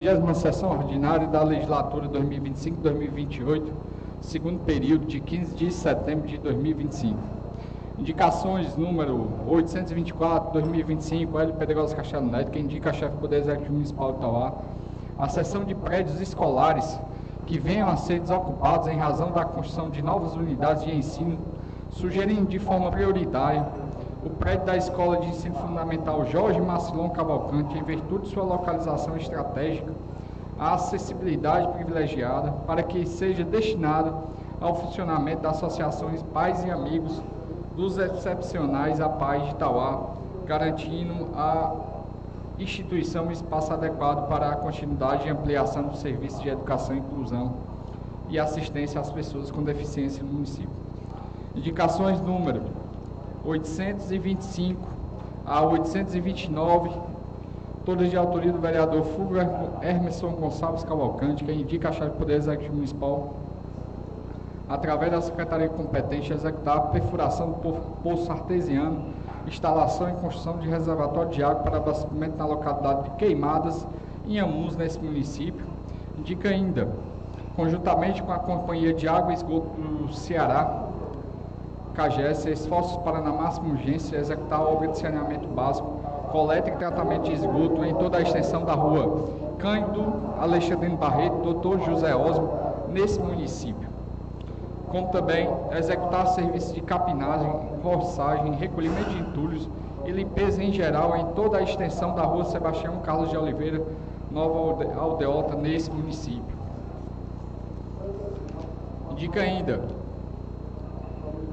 20ª sessão ordinária da legislatura 2025-2028, segundo período de 15 de setembro de 2025. Indicações número 824/2025, Hélio Pedrosa Castelo Neto, que indica a chefe do Poder Executivo Municipal de Itauá, a cessão de prédios escolares que venham a ser desocupados em razão da construção de novas unidades de ensino, sugerindo de forma prioritária o prédio da Escola de Ensino Fundamental Jorge Marcilon Cavalcante, em virtude de sua localização estratégica, a acessibilidade privilegiada, para que seja destinada ao funcionamento das associações Pais e Amigos dos Excepcionais a Paz de Itauá, garantindo à instituição um espaço adequado para a continuidade e ampliação dos serviços de educação, inclusão e assistência às pessoas com deficiência no município. Indicações número 825 a 829, todas de autoria do vereador Fulvio Hermeson Gonçalves Cavalcante, que indica a chave do Poder Executivo Municipal, através da Secretaria competente, executar a perfuração do poço artesiano, instalação e construção de reservatório de água para abastecimento na localidade de Queimadas, em Amuns, nesse município. Indica ainda, conjuntamente com a Companhia de Água e Esgoto do Ceará, CAGES, esforços para, na máxima urgência, executar a obra de saneamento básico, coleta e tratamento de esgoto em toda a extensão da rua Cândido Alexandrino Barreto, Dr. José Osmo, nesse município. Como também executar serviços de capinagem, roçagem, recolhimento de entulhos e limpeza em geral em toda a extensão da rua Sebastião Carlos de Oliveira, Nova Aldeota, nesse município. Indica ainda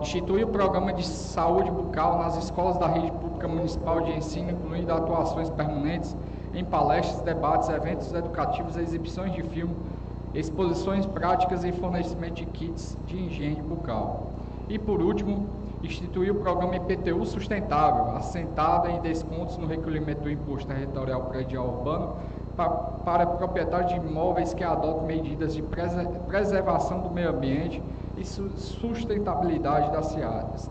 instituir o programa de saúde bucal nas escolas da rede pública municipal de ensino, incluindo atuações permanentes em palestras, debates, eventos educativos, exibições de filme, exposições práticas e fornecimento de kits de higiene bucal. E, por último, instituir o programa IPTU sustentável, assentado em descontos no recolhimento do Imposto Territorial Predial Urbano para proprietários de imóveis que adotam medidas de preservação do meio ambiente e sustentabilidade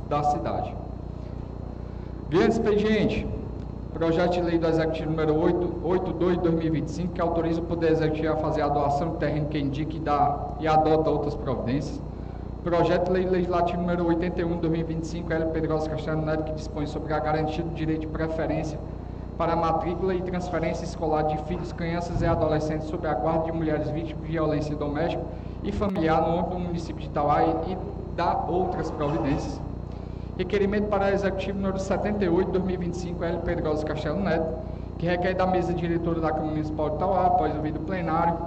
da cidade. Grande expediente, projeto de lei do Executivo número 882/2025, que autoriza o Poder Executivo a fazer a doação de terreno que indique e adota outras providências. Projeto de lei legislativo número 81/2025, Hélio Pedrosa Castelo Neto, que dispõe sobre a garantia do direito de preferência para a matrícula e transferência escolar de filhos, crianças e adolescentes sob a guarda de mulheres vítimas de violência doméstica e familiar no âmbito do município de Itauá e da outras providências. Requerimento para o Executivo número 78/2025, Hélio Pedrosa Castelo Neto, que requer da mesa diretora da Câmara Municipal de Itauá, após ouvido plenário,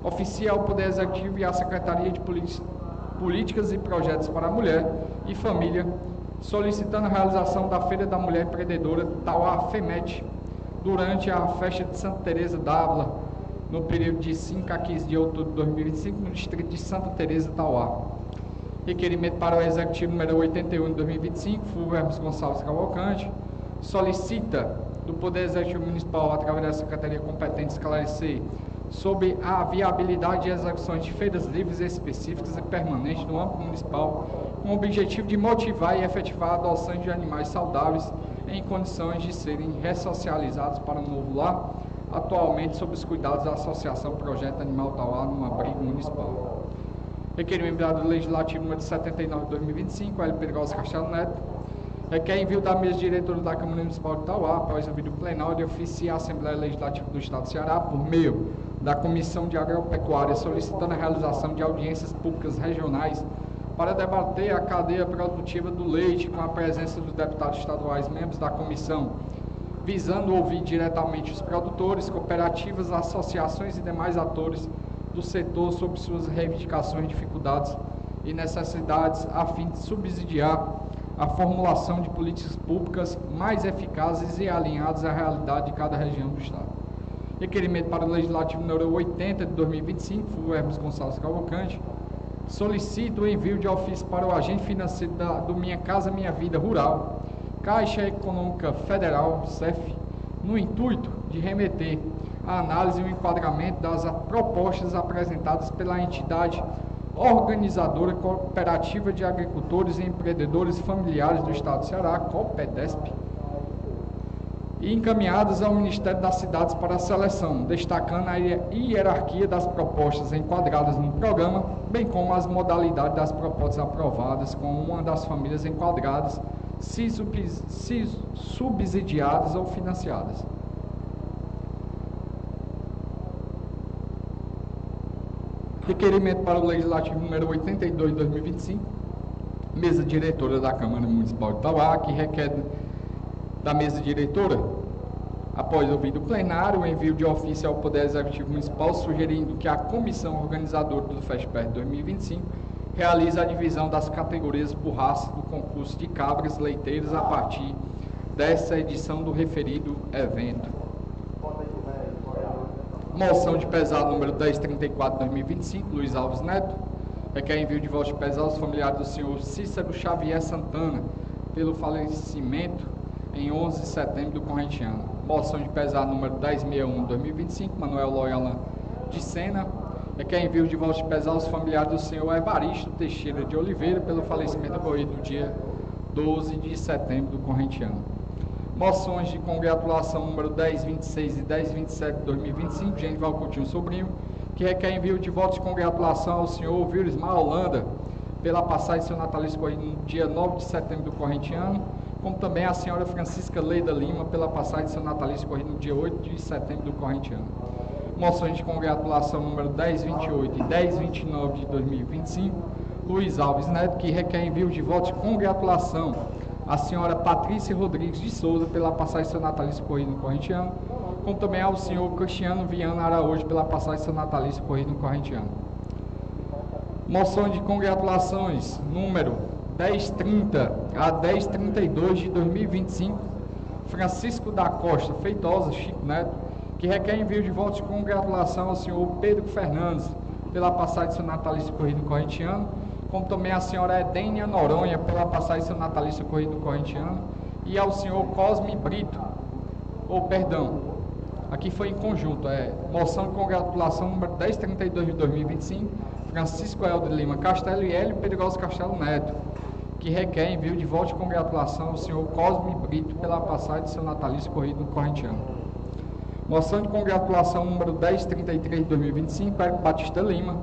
oficia ao Poder Executivo e à Secretaria de Políticas e Projetos para a Mulher e Família, solicitando a realização da Feira da Mulher Empreendedora Itauá FEMET, durante a festa de Santa Teresa d'Ávila, no período de 5 a 15 de outubro de 2025, no distrito de Santa Teresa Itauá. Requerimento para o Executivo número 81 de 2025, Fulvio Hermes Gonçalves Cavalcante, solicita do Poder Executivo Municipal, através da Secretaria competente, esclarecer sobre a viabilidade de execuções de feiras livres específicas e permanentes no âmbito municipal, com o objetivo de motivar e efetivar a adoção de animais saudáveis em condições de serem ressocializados para um novo lar, atualmente sob os cuidados da Associação Projeto Animal Itauá, no abrigo municipal. Requerimento do Legislativo número 79/2025, Hélio Pedrosa Castelo Neto, requer envio da mesa diretora da Câmara Municipal de Itauá, após ouvido plenário, de oficiar a Assembleia Legislativa do Estado do Ceará, por meio da Comissão de Agropecuária, solicitando a realização de audiências públicas regionais para debater a cadeia produtiva do leite, com a presença dos deputados estaduais membros da comissão, visando ouvir diretamente os produtores, cooperativas, associações e demais atores do setor sobre suas reivindicações, dificuldades e necessidades, a fim de subsidiar a formulação de políticas públicas mais eficazes e alinhadas à realidade de cada região do Estado. Requerimento para o Legislativo número 80 de 2025, Fulvio Hermes Gonçalves Cavalcante, solicita o envio de ofício para o agente financeiro do Minha Casa Minha Vida Rural, Caixa Econômica Federal, CEF, no intuito de remeter a análise e o enquadramento das propostas apresentadas pela entidade organizadora cooperativa de agricultores e empreendedores familiares do Estado do Ceará, COPEDESP, e encaminhadas ao Ministério das Cidades para a seleção, destacando a hierarquia das propostas enquadradas no programa, bem como as modalidades das propostas aprovadas com uma das famílias enquadradas, se subsidiadas ou financiadas. Requerimento para o Legislativo número 82 de 2025, mesa diretora da Câmara Municipal de Itauá, que requer da mesa diretora, após ouvido o plenário, o envio de ofício ao Poder Executivo Municipal, sugerindo que a comissão organizadora do FESPER 2025 realize a divisão das categorias por raça do concurso de cabras leiteiras a partir dessa edição do referido evento. Moção de pesado número 1034 de 2025, Luiz Alves Neto, requer envio de voto de pesado aos familiares do senhor Cícero Xavier Santana, pelo falecimento em 11 de setembro do corrente ano. Moção de pesado número 1061 de 2025, Manuel Loyola de Sena, requer envio de voto de pesado aos familiares do senhor Evaristo Teixeira de Oliveira, pelo falecimento ocorrido no dia 12 de setembro do corrente ano. Moções de congratulação número 1026 e 1027 de 2025, Genival Coutinho Sobrinho, que requer envio de votos de congratulação ao senhor Virismar Holanda, pela passagem de seu natalício ocorrido no dia 9 de setembro do corrente ano, como também a senhora Francisca Leida Lima, pela passagem de seu natalício ocorrido no dia 8 de setembro do corrente ano. Moções de congratulação número 1028 e 1029 de 2025, Luiz Alves Neto, que requer envio de votos de congratulação à senhora Patrícia Rodrigues de Souza, pela passagem de seu natalício ocorrido no corrente ano, como também ao senhor Cristiano Viana Araújo, pela passagem de seu natalício ocorrido no corrente ano. Moção de congratulações número 1030 a 1032 de 2025, Francisco da Costa Feitosa Chico Neto, que requer envio de votos de congratulação ao senhor Pedro Fernandes, pela passagem de seu natalício ocorrido no corrente ano, como também a senhora Edênia Noronha, pela passagem de seu natalício ocorrido no corrente ano, e ao senhor Cosme Brito, aqui foi em conjunto, moção de congratulação número 1032 de 2025, Francisco Helder Lima Castelo e Hélio Pedroso Castelo Neto, que requer envio de voto de congratulação ao senhor Cosme Brito, pela passagem de seu natalício ocorrido no corrente ano. Moção de congratulação número 1033 de 2025, Érico Batista Lima,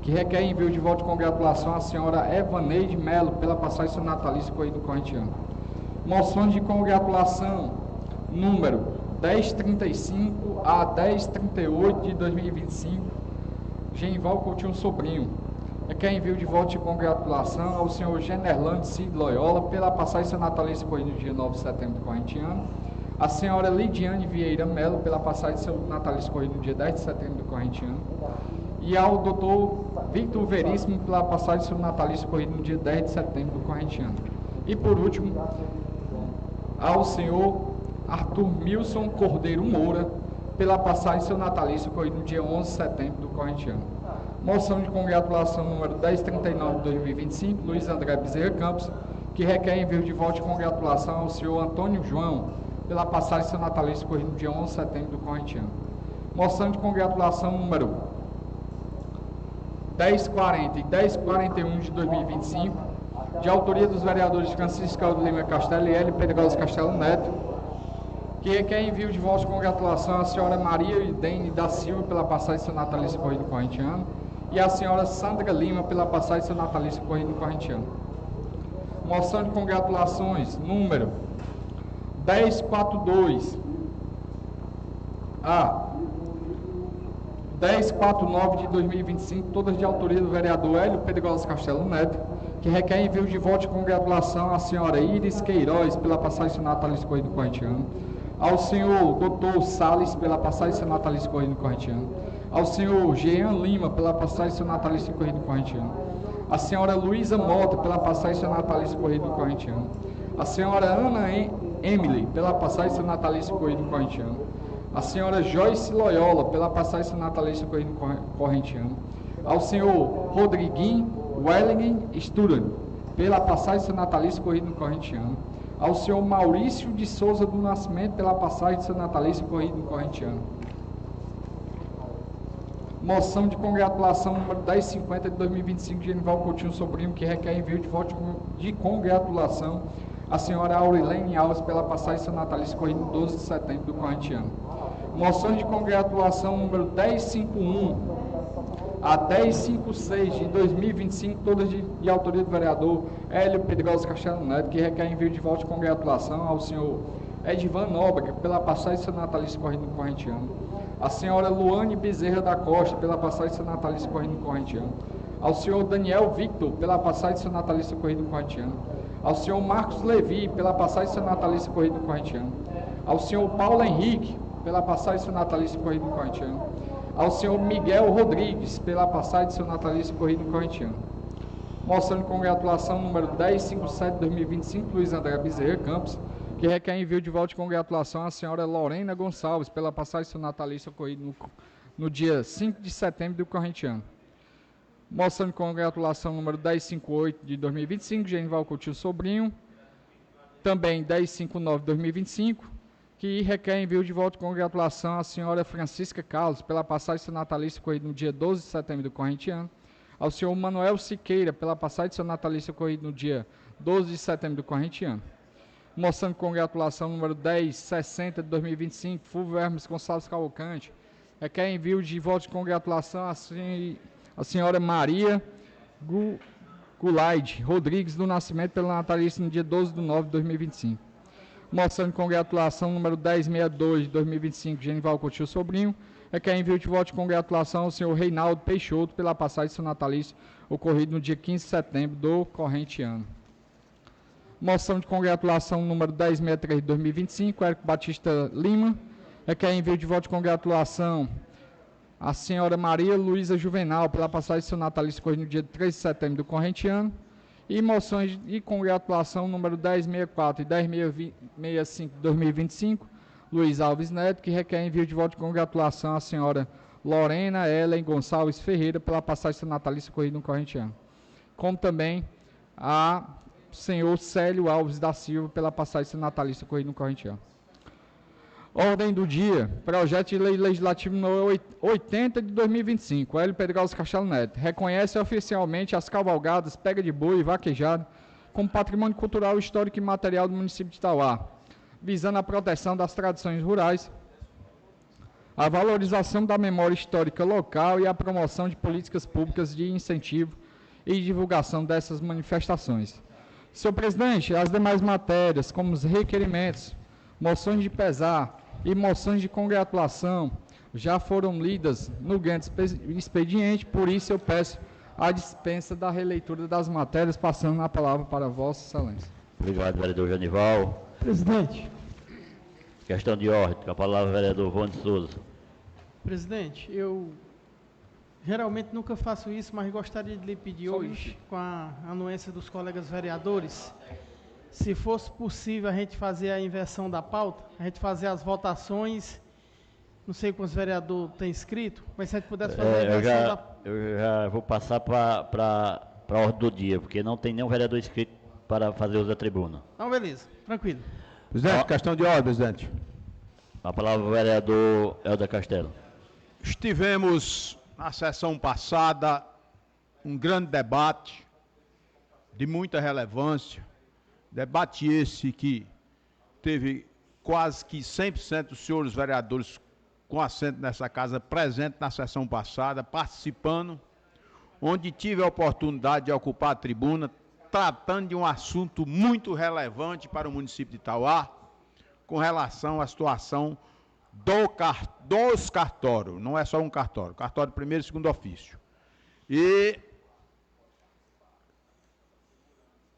que requer envio de voto de congratulação à senhora Evaneide Melo, pela passagem de seu natalício ocorrido no corrente ano. Moções de congratulação número 1035 a 1038 de 2025, Genival Coutinho Sobrinho, requer envio de voto de congratulação ao senhor Generlande Cid Loyola, pela passagem de seu natalício ocorrido no dia 9 de setembro do corrente ano, a senhora Lidiane Vieira Melo, pela passagem de seu natalício ocorrido no dia 10 de setembro do corrente ano, e ao doutor Victor Veríssimo, pela passagem de seu natalício ocorrido no dia 10 de setembro do corrente ano. E por último, ao senhor Arthur Milson Cordeiro Moura, pela passagem de seu natalício ocorrido no dia 11 de setembro do corrente ano. Moção de congratulação número 1039 de 2025, Luiz André Bezerra Campos, que requer envio de voto de congratulação ao senhor Antônio João, pela passagem de seu natalício ocorrido no dia 11 de setembro do corrente ano. Moção de congratulação número 1040 e 1041 de 2025, de autoria dos vereadores Francisco Helder Lima Castelo e Hélio Pedroso Castelo Neto, que requer envio de voto de congratulação à senhora Maria Idene da Silva, pela passagem de seu natalício ocorrido no corrente ano, e à senhora Sandra Lima, pela passagem de seu natalício ocorrido no corrente ano. Moção de congratulações número 1042 a 1049 de 2025, todas de autoria do vereador Hélio Pedroso Castelo Neto, que requer envio de voto de congratulação à senhora Iris Queiroz, pela passagem de seu natalício ocorrido no corrente ano, ao senhor Dr. Salles, pela passagem de seu natalício ocorrido no corrente ano, ao senhor Jean Lima, pela passagem de seu natalício ocorrido no corrente ano, a senhora Luísa Mota, pela passagem de seu natalício ocorrido no corrente ano, a senhora Ana Emily, pela passagem de seu natalício ocorrido no corrente ano, a senhora Joyce Loyola, pela passagem de seu natalício ocorrido no corrente ano, ao senhor Rodriguinho Wellingen Sturan, pela passagem de seu natalício ocorrido no corrente ano, ao senhor Maurício de Souza do Nascimento, pela passagem de seu natalício ocorrido no corrente ano. Moção de congratulação número 1050 de 2025, Genival Coutinho Sobrinho, que requer envio de voto de congratulação a senhora Aurilene Alves pela passagem seu natalício ocorrido no 12 de setembro do corrente ano. Moções de congratulação número 1051 a 1056 de 2025, todas de autoria do vereador Hélio Pedrosa Castelo Neto, que requer envio de voto de congratulação ao senhor Edvan Nóbrega pela passagem seu natalício ocorrido no corrente ano. A senhora Luane Bezerra da Costa pela passagem seu natalício ocorrido no corrente ano. Ao senhor Daniel Victor pela passagem seu natalício ocorrido no corrente ano. Ao senhor Marcos Levi pela passagem seu natalício ocorrido no corrente ano. Ao senhor Paulo Henrique pela passagem seu natalício ocorrido no corrente ano. Ao senhor Miguel Rodrigues pela passagem de seu natalício ocorrido no corrente ano. Moção de congratulação número 1057 de 2025, Luiz André Bezerra Campos, que requer envio de voto de congratulação à senhora Lorena Gonçalves pela passagem de seu natalício ocorrido no dia 5 de setembro do corrente ano. Moção de congratulação número 1058 de 2025, Genival Coutinho Sobrinho, também 1059 de 2025, que requer envio de voto de congratulação à senhora Francisca Carlos pela passagem de seu natalício ocorrido no dia 12 de setembro do corrente ano, ao senhor Manuel Siqueira pela passagem de seu natalício ocorrido no dia 12 de setembro do corrente ano. Moção de congratulação número 1060 de 2025, Fulvio Hermes Gonçalves Cavalcante, requer envio de voto de congratulação à senhora Maria Gulaide Rodrigues do Nascimento pelo natalício no dia 12 de nove de 2025. Moção de congratulação número 1062 de 2025, Genival Coutinho Sobrinho, requer envio de voto de congratulação ao senhor Reinaldo Peixoto pela passagem de seu natalício ocorrido no dia 15 de setembro do corrente ano. Moção de congratulação número 1063 de 2025, Érico Batista Lima, requer envio de voto de congratulação à senhora Maria Luísa Juvenal pela passagem de seu natalício ocorrido no dia 13 de setembro do corrente ano. E moções de congratulação número 1064 e 1065 de 2025, Luiz Alves Neto, que requer envio de voto de congratulação à senhora Lorena Ellen Gonçalves Ferreira pela passagem de seu natalício ocorrido no corrente ano. Como também a senhor Célio Alves da Silva pela passagem de seu natalício ocorrido no corrente ano. Ordem do dia, projeto de lei legislativo número 80 de 2025, Hélio Pedrosa Castelo Neto, reconhece oficialmente as cavalgadas, pega de boi e vaquejada como patrimônio cultural, histórico e material do município de Itauá, visando a proteção das tradições rurais, a valorização da memória histórica local e a promoção de políticas públicas de incentivo e divulgação dessas manifestações. Senhor presidente, as demais matérias, como os requerimentos, moções de pesar e moções de congratulação já foram lidas no grande expediente, por isso eu peço a dispensa da releitura das matérias, passando a palavra para Vossa Excelência. Obrigado, vereador Genival. Presidente. Questão de ordem, com a palavra, vereador Rony Souza. Presidente, eu geralmente nunca faço isso, mas gostaria de lhe pedir hoje, com a anuência dos colegas vereadores, se fosse possível a gente fazer a inversão da pauta, a gente fazer as votações, não sei quantos vereadores tem inscrito, mas se a gente pudesse fazer a inversão da... Eu já vou passar para a ordem do dia, porque não tem nenhum vereador inscrito para fazer uso da tribuna. Então, beleza, tranquilo. Presidente, questão de ordem, presidente. A palavra ao vereador Helder Castelo. Estivemos na sessão passada um grande debate de muita relevância, debate esse que teve quase que 100% dos senhores vereadores com assento nessa casa presente na sessão passada, participando, onde tive a oportunidade de ocupar a tribuna, tratando de um assunto muito relevante para o município de Itauá, com relação à situação dos cartórios, não é só um cartório, cartório primeiro e segundo ofício. E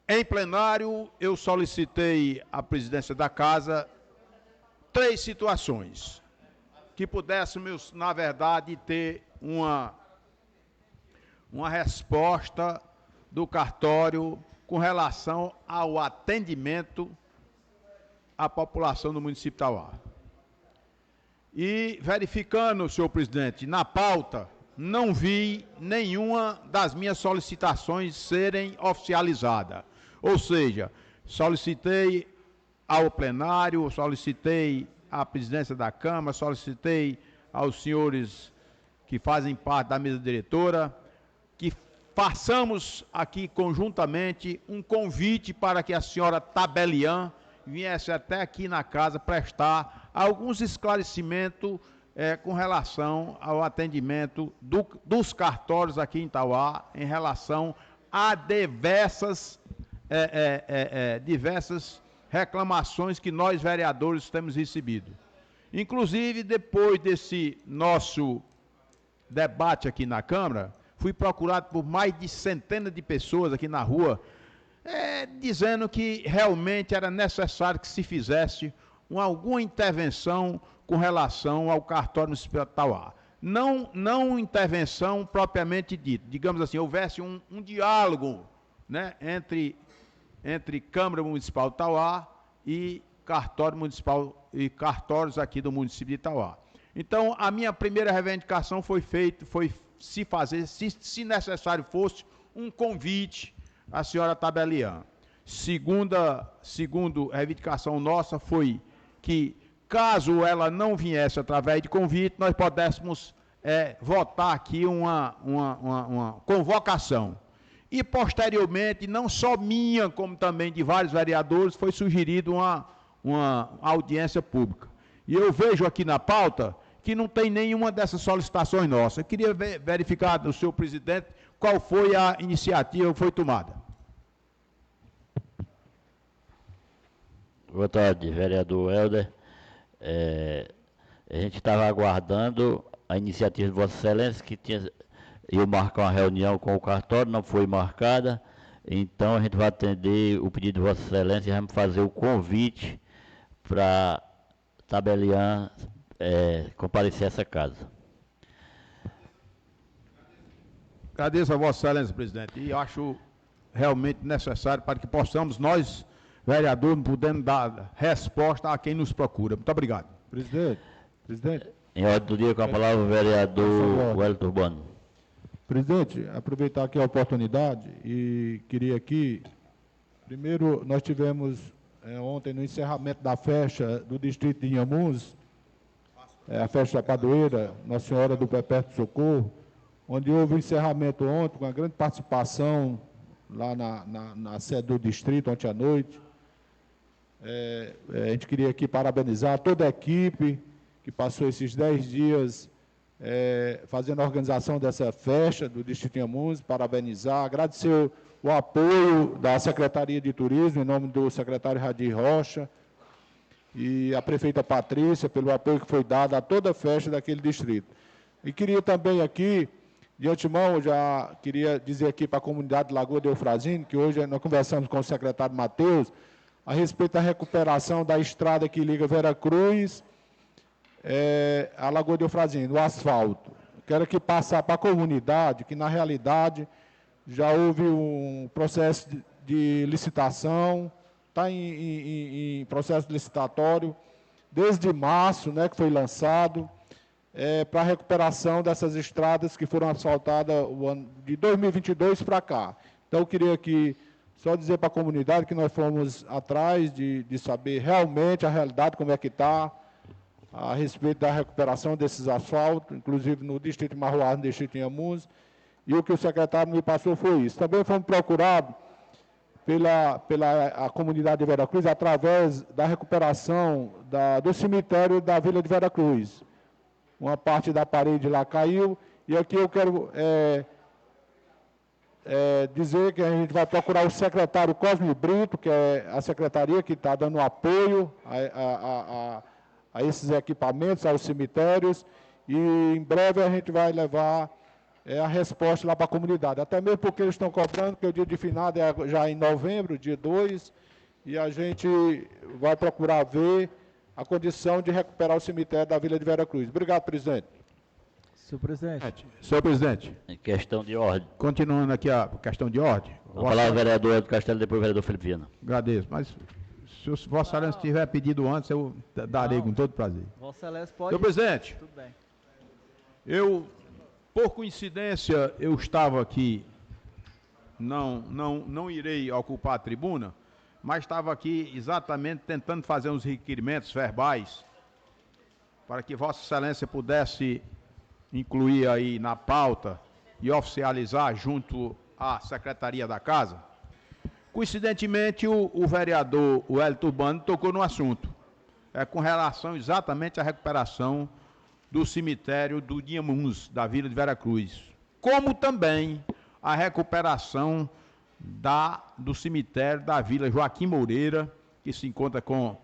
em plenário eu solicitei à presidência da casa 3 situações que pudéssemos, na verdade, ter uma resposta do cartório com relação ao atendimento à população do município de Itauá. E verificando, senhor presidente, na pauta, não vi nenhuma das minhas solicitações serem oficializadas. Ou seja, solicitei ao plenário, solicitei à presidência da Câmara, solicitei aos senhores que fazem parte da mesa diretora, que façamos aqui conjuntamente um convite para que a senhora Tabelian viesse até aqui na casa prestar alguns esclarecimentos com relação ao atendimento dos cartórios aqui em Tauá, em relação a diversas reclamações que nós, vereadores, temos recebido. Inclusive, depois desse nosso debate aqui na Câmara, fui procurado por mais de centenas de pessoas aqui na rua, dizendo que realmente era necessário que se fizesse alguma intervenção com relação ao cartório municipal de Tauá. Não intervenção propriamente dita, digamos assim, houvesse um diálogo, né, entre Câmara Municipal de Tauá e cartório municipal e cartórios aqui do município de Tauá. Então, a minha primeira reivindicação foi se fazer, se necessário fosse, um convite à senhora Tabelian. Segundo reivindicação nossa foi que, caso ela não viesse através de convite, nós pudéssemos votar aqui uma convocação. E, posteriormente, não só minha, como também de vários vereadores, foi sugerido uma audiência pública. E eu vejo aqui na pauta que não tem nenhuma dessas solicitações nossas. Eu queria verificar do senhor presidente qual foi a iniciativa que foi tomada. Boa tarde, vereador Helder. A gente estava aguardando a iniciativa de Vossa Excelência, que ia marcar uma reunião com o cartório, não foi marcada. Então, a gente vai atender o pedido de Vossa Excelência e vamos fazer o convite para Tabelian comparecer a essa casa. Agradeço a Vossa Excelência, presidente, e acho realmente necessário para que possamos, nós, vereadores, podemos dar resposta a quem nos procura. Muito obrigado. Presidente. Em ordem do dia, com a palavra o vereador Wellington Urbano. Presidente, aproveitar aqui a oportunidade e queria aqui, primeiro, nós tivemos ontem no encerramento da festa do distrito de Inhamuns, a festa da Padroeira, Nossa Senhora do Perpétuo Socorro, onde houve o encerramento ontem, com uma grande participação lá na sede do distrito, ontem à noite. A gente queria aqui parabenizar toda a equipe que passou esses 10 dias fazendo a organização dessa festa do Distrito de Inhamuns, parabenizar, agradecer o apoio da Secretaria de Turismo, em nome do secretário Radir Rocha, e a prefeita Patrícia, pelo apoio que foi dado a toda a festa daquele distrito. E queria também aqui, de antemão, já queria dizer aqui para a comunidade de Lagoa de Eufrazine, que hoje nós conversamos com o secretário Matheus, a respeito da recuperação da estrada que liga Vera Cruz a Lagoa de Eufrazine, o asfalto. Quero aqui passar para a comunidade que, na realidade, já houve um processo de licitação, está em processo licitatório, desde março, né, que foi lançado, para a recuperação dessas estradas que foram asfaltadas de 2022 para cá. Então, eu queria aqui só dizer para a comunidade que nós fomos atrás de saber realmente a realidade, como é que está, a respeito da recuperação desses asfaltos, inclusive no Distrito de Marroá, no Distrito de Inhamuns, e o que o secretário me passou foi isso. Também fomos procurados pela a comunidade de Vera Cruz, através da recuperação do cemitério da Vila de Vera Cruz. Uma parte da parede lá caiu, e aqui eu quero dizer que a gente vai procurar o secretário Cosme Brito, que é a secretaria que está dando apoio a esses equipamentos, aos cemitérios, e em breve a gente vai levar a resposta lá para a comunidade. Até mesmo porque eles estão cobrando, que o dia de finado é já em novembro, dia 2, e a gente vai procurar ver a condição de recuperar o cemitério da Vila de Vera Cruz. Obrigado, presidente. Senhor presidente. Senhor presidente. Em questão de ordem. Continuando aqui a questão de ordem. A palavra o vereador Eduardo Castelo, depois o vereador Felipe Viana. Agradeço, mas se o Vossa Excelência tiver pedido antes, eu darei com todo prazer. Vossa Excelência pode... Senhor presidente, Tudo bem. por coincidência, eu estava aqui, não irei ocupar a tribuna, mas estava aqui exatamente tentando fazer uns requerimentos verbais para que Vossa Excelência pudesse incluir aí na pauta e oficializar junto à Secretaria da Casa, coincidentemente o vereador Wellington Urbano tocou no assunto, com relação exatamente à recuperação do cemitério do Inhamuns, da Vila de Veracruz, como também a recuperação do cemitério da Vila Joaquim Moreira, que se encontra com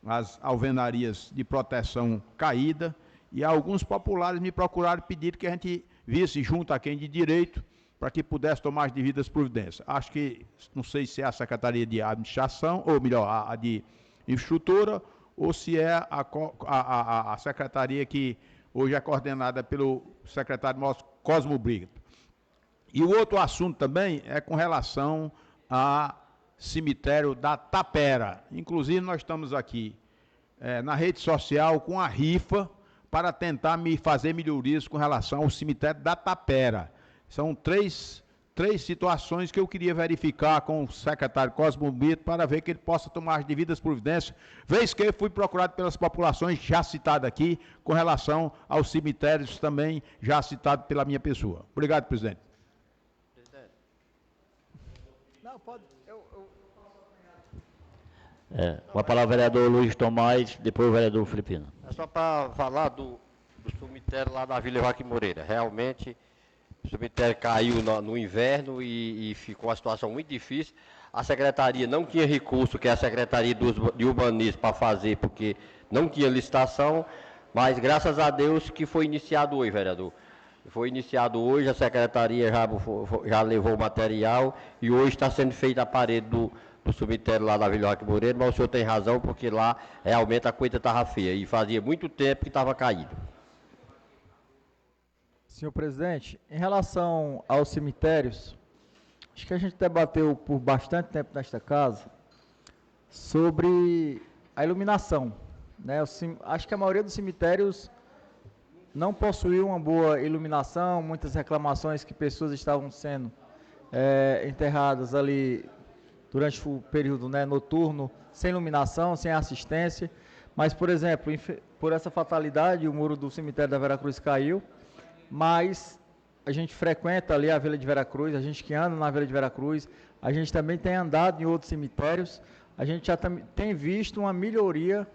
as alvenarias de proteção caída, e alguns populares me procuraram pedir que a gente visse junto a quem de direito, para que pudesse tomar as devidas providências. Acho que, não sei se é a Secretaria de Administração, ou melhor, a de Infraestrutura, ou se é a secretaria que hoje é coordenada pelo secretário nosso, Cosmo Brito. E o outro assunto também é com relação ao cemitério da Tapera. Inclusive, nós estamos aqui na rede social com a rifa para tentar fazer melhorias com relação ao cemitério da Tapera. São três situações que eu queria verificar com o secretário Cosmo Brito para ver que ele possa tomar as devidas providências, vez que fui procurado pelas populações já citadas aqui, com relação aos cemitérios também já citados pela minha pessoa. Obrigado, presidente. Não, pode. Com a palavra o vereador Luiz Tomás, depois o vereador Filipino. É só para falar do cemitério lá da Vila Joaquim Moreira. Realmente, o cemitério caiu no inverno e ficou uma situação muito difícil. A secretaria não tinha recurso, que é a Secretaria de Urbanismo, para fazer, porque não tinha licitação, mas graças a Deus que foi iniciado hoje, vereador. Foi iniciado hoje, a secretaria já levou o material e hoje está sendo feita a parede do cemitério lá da Vila Joaquim Moreira, mas o senhor tem razão, porque lá realmente a coisa estava feia e fazia muito tempo que estava caído. Senhor presidente, em relação aos cemitérios, acho que a gente debateu por bastante tempo nesta casa sobre a iluminação, né? Acho que a maioria dos cemitérios não possuía uma boa iluminação, muitas reclamações que pessoas estavam sendo enterradas ali durante o período, né, noturno, sem iluminação, sem assistência. Mas, por exemplo, por essa fatalidade, o muro do cemitério da Veracruz caiu, mas a gente frequenta ali a Vila de Veracruz, a gente que anda na Vila de Veracruz, a gente também tem andado em outros cemitérios, a gente já tem visto uma melhoria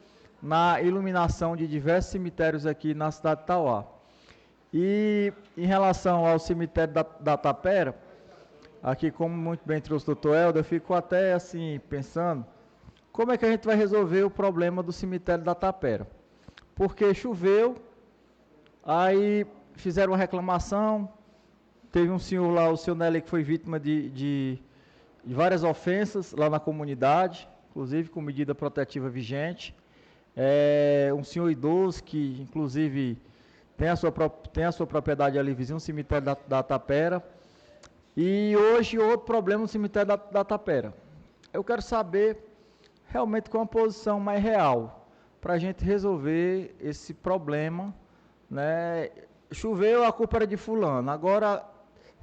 na iluminação de diversos cemitérios aqui na cidade de Tauá. E em relação ao cemitério da Tapera, aqui, como muito bem trouxe o doutor Helder, eu fico até assim, pensando, como é que a gente vai resolver o problema do cemitério da Tapera? Porque choveu, aí fizeram uma reclamação, teve um senhor lá, o senhor Nelly, que foi vítima de várias ofensas lá na comunidade, inclusive com medida protetiva vigente, um senhor idoso que, inclusive, tem a sua propriedade ali vizinho, um cemitério da Tapera. E hoje outro problema no cemitério da Tapera. Eu quero saber realmente qual é a posição mais real para a gente resolver esse problema, né? Choveu, a culpa era de fulano, agora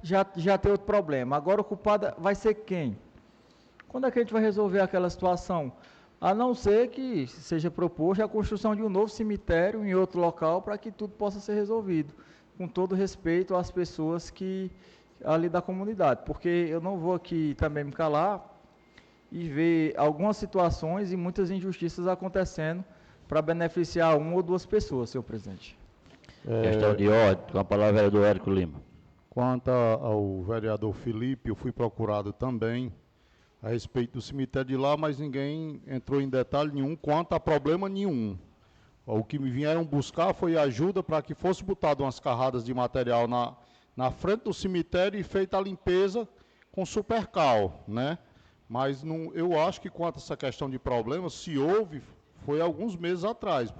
já tem outro problema, agora o culpado vai ser quem? Quando é que a gente vai resolver aquela situação? A não ser que seja proposto a construção de um novo cemitério em outro local para que tudo possa ser resolvido, com todo respeito às pessoas ali da comunidade, porque eu não vou aqui também me calar e ver algumas situações e muitas injustiças acontecendo para beneficiar uma ou duas pessoas, senhor presidente. Questão de ordem, com a palavra o vereador Érico Lima. Quanto ao vereador Felipe, eu fui procurado também a respeito do cemitério de lá, mas ninguém entrou em detalhe nenhum quanto a problema nenhum. O que me vieram buscar foi ajuda para que fosse botado umas carradas de material na frente do cemitério e feita a limpeza com supercal, né? Mas não, eu acho que quanto a essa questão de problemas, se houve, foi alguns meses atrás.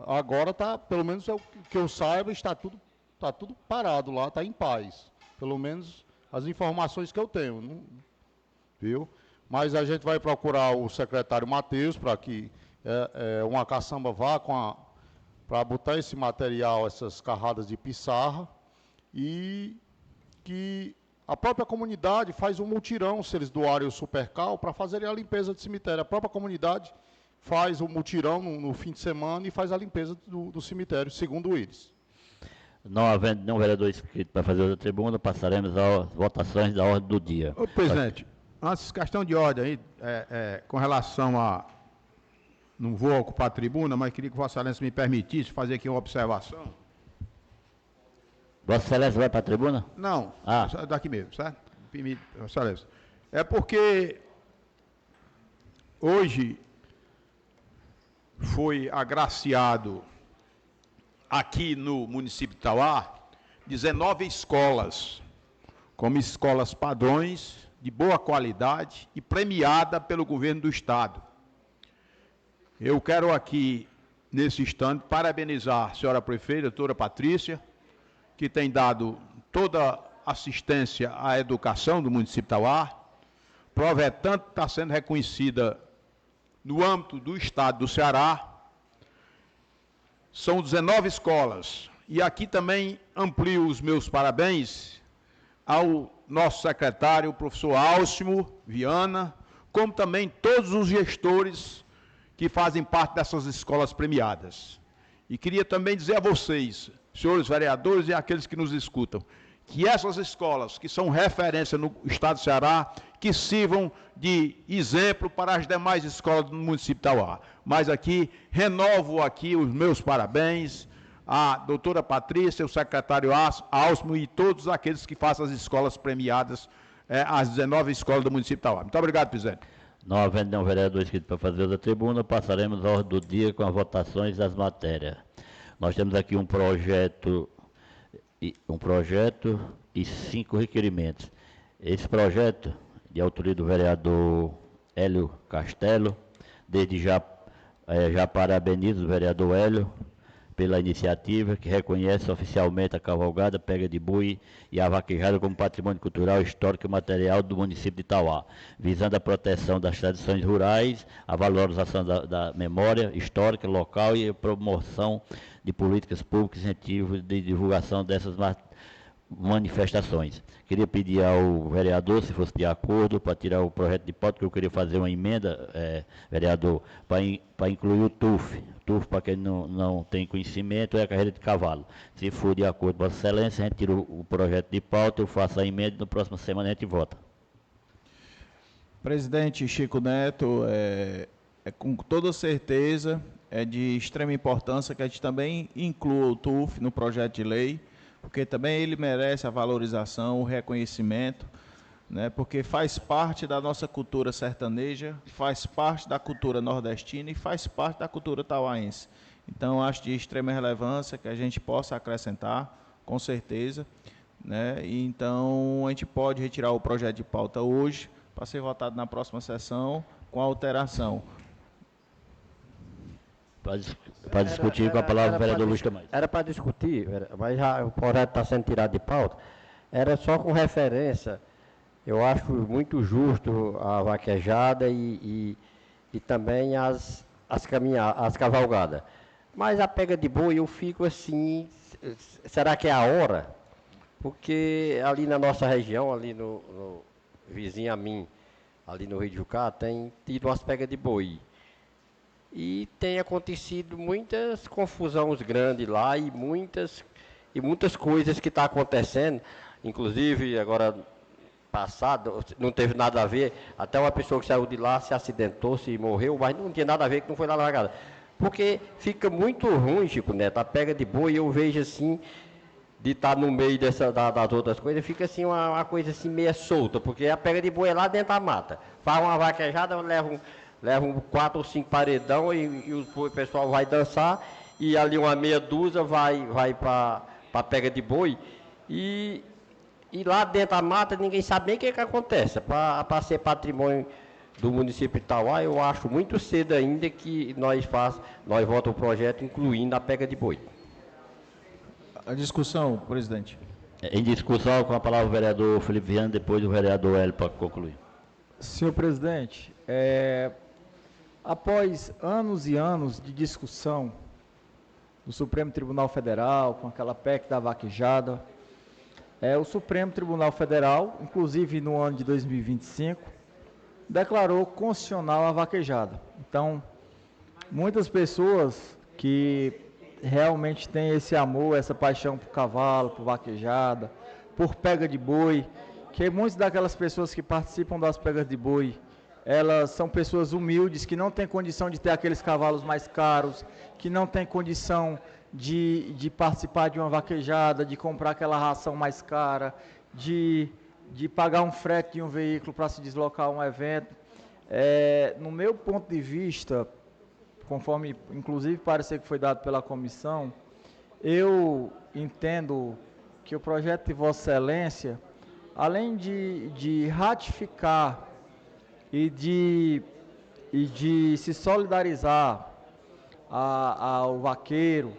Agora está, pelo menos é o que eu saiba, está tudo parado lá, está em paz. Pelo menos as informações que eu tenho, não, viu? Mas a gente vai procurar o secretário Matheus para que uma caçamba vá para botar esse material, essas carradas de pissarra, e que a própria comunidade faz um mutirão, se eles doarem o supercal, para fazerem a limpeza do cemitério. A própria comunidade faz o mutirão no fim de semana e faz a limpeza do cemitério, segundo eles. Não havendo nenhum vereador inscrito para fazer outra tribuna, passaremos às votações da ordem do dia. Ô, presidente, antes, questão de ordem aí, com relação a... Não vou ocupar a tribuna, mas queria que Vossa Excelência me permitisse fazer aqui uma observação. Vossa Excelência vai para a tribuna? Não, daqui mesmo, certo? Vossa Excelência. É porque hoje foi agraciado aqui no município de Itauá 19 escolas, como escolas padrões, de boa qualidade e premiada pelo governo do Estado. Eu quero aqui, nesse instante, parabenizar a senhora prefeita, doutora Patrícia, que tem dado toda assistência à educação do município de Itauá. Provetanto está sendo reconhecida no âmbito do Estado do Ceará. São 19 escolas. E aqui também amplio os meus parabéns ao nosso secretário, o professor Álcimo Viana, como também todos os gestores que fazem parte dessas escolas premiadas. E queria também dizer a vocês, senhores vereadores e aqueles que nos escutam, que essas escolas que são referência no estado do Ceará, que sirvam de exemplo para as demais escolas do município de Itauá. Mas aqui, renovo aqui os meus parabéns à doutora Patrícia, o secretário Álcimo e todos aqueles que fazem as escolas premiadas, as 19 escolas do município de Itauá. Muito obrigado, presidente. Não havendo nenhum vereador inscrito para fazer da tribuna, passaremos à ordem do dia com as votações das matérias. Nós temos aqui um projeto e 5 requerimentos. Esse projeto, de autoria do vereador Hélio Castelo, desde já parabenizo o vereador Hélio pela iniciativa que reconhece oficialmente a cavalgada, pega de boi e a vaquejada como patrimônio cultural, histórico e material do município de Itauá, visando a proteção das tradições rurais, a valorização da memória histórica local e a promoção de políticas públicas, incentivo de divulgação dessas manifestações. Queria pedir ao vereador, se fosse de acordo, para tirar o projeto de pauta, que eu queria fazer uma emenda, vereador, para incluir o TUF. TUF, para quem não tem conhecimento, é a carreira de cavalo. Se for de acordo com Vossa Excelência, a gente tira o projeto de pauta, eu faço a emenda e na próxima semana a gente vota. Presidente Chico Neto, com toda certeza, é de extrema importância que a gente também inclua o TUF no projeto de lei, porque também ele merece a valorização, o reconhecimento, né, porque faz parte da nossa cultura sertaneja, faz parte da cultura nordestina e faz parte da cultura tauaense. Então, acho de extrema relevância que a gente possa acrescentar, com certeza, né, e então a gente pode retirar o projeto de pauta hoje, para ser votado na próxima sessão, com alteração. Para discutir com a palavra o vereador Luiz Tomás. Era para discutir, mas já o projeto está sendo tirado de pauta. Era só com referência, eu acho muito justo a vaquejada e também as cavalgadas. Mas a pega de boi eu fico assim, será que é a hora? Porque ali na nossa região, ali no vizinho a mim, ali no Rio de Jucá, tem tido umas pegas de boi. E tem acontecido muitas confusões grandes lá e muitas coisas que estão acontecendo. Inclusive, agora passado, não teve nada a ver, até uma pessoa que saiu de lá se acidentou, se morreu, mas não tinha nada a ver, que não foi lá largada. Porque fica muito ruim, Chico Neto, a pega de boi, eu vejo assim, de estar no meio das outras coisas, fica assim uma coisa assim meio solta, porque a pega de boi é lá dentro da mata. Faz uma vaquejada, levam 4 ou 5 paredão e o pessoal vai dançar e ali uma meia dúzia vai para a pega de boi e lá dentro da mata ninguém sabe nem o que acontece. Para ser patrimônio do município de Itauá, eu acho muito cedo ainda que nós votamos o projeto incluindo a pega de boi. A discussão, presidente. Em discussão, com a palavra o vereador Felipe Viana, depois o vereador Hélio para concluir. Senhor presidente, após anos e anos de discussão do Supremo Tribunal Federal, com aquela PEC da vaquejada, o Supremo Tribunal Federal, inclusive no ano de 2025, declarou constitucional a vaquejada. Então, muitas pessoas que realmente tem esse amor, essa paixão por cavalo, por vaquejada, por pega de boi, que muitas daquelas pessoas que participam das pegas de boi, elas são pessoas humildes, que não têm condição de ter aqueles cavalos mais caros, que não têm condição de participar de uma vaquejada, de comprar aquela ração mais cara, de pagar um frete de um veículo para se deslocar a um evento. No meu ponto de vista, conforme inclusive parecer que foi dado pela comissão, eu entendo que o projeto de Vossa Excelência, além de ratificar e de se solidarizar ao vaqueiro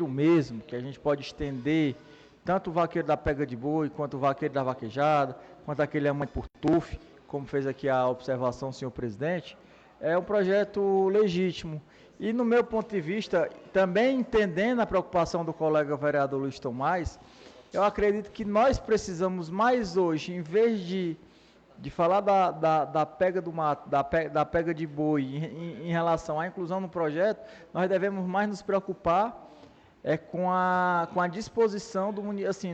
mesmo, que a gente pode estender tanto o vaqueiro da pega de boi, quanto o vaqueiro da vaquejada, quanto aquele amante por tufe, como fez aqui a observação o senhor presidente, é um projeto legítimo. E no meu ponto de vista, também entendendo a preocupação do colega vereador Luiz Tomás, eu acredito que nós precisamos mais hoje, em vez de falar da pega do mato, da pega de boi em relação à inclusão no projeto, nós devemos mais nos preocupar com a disposição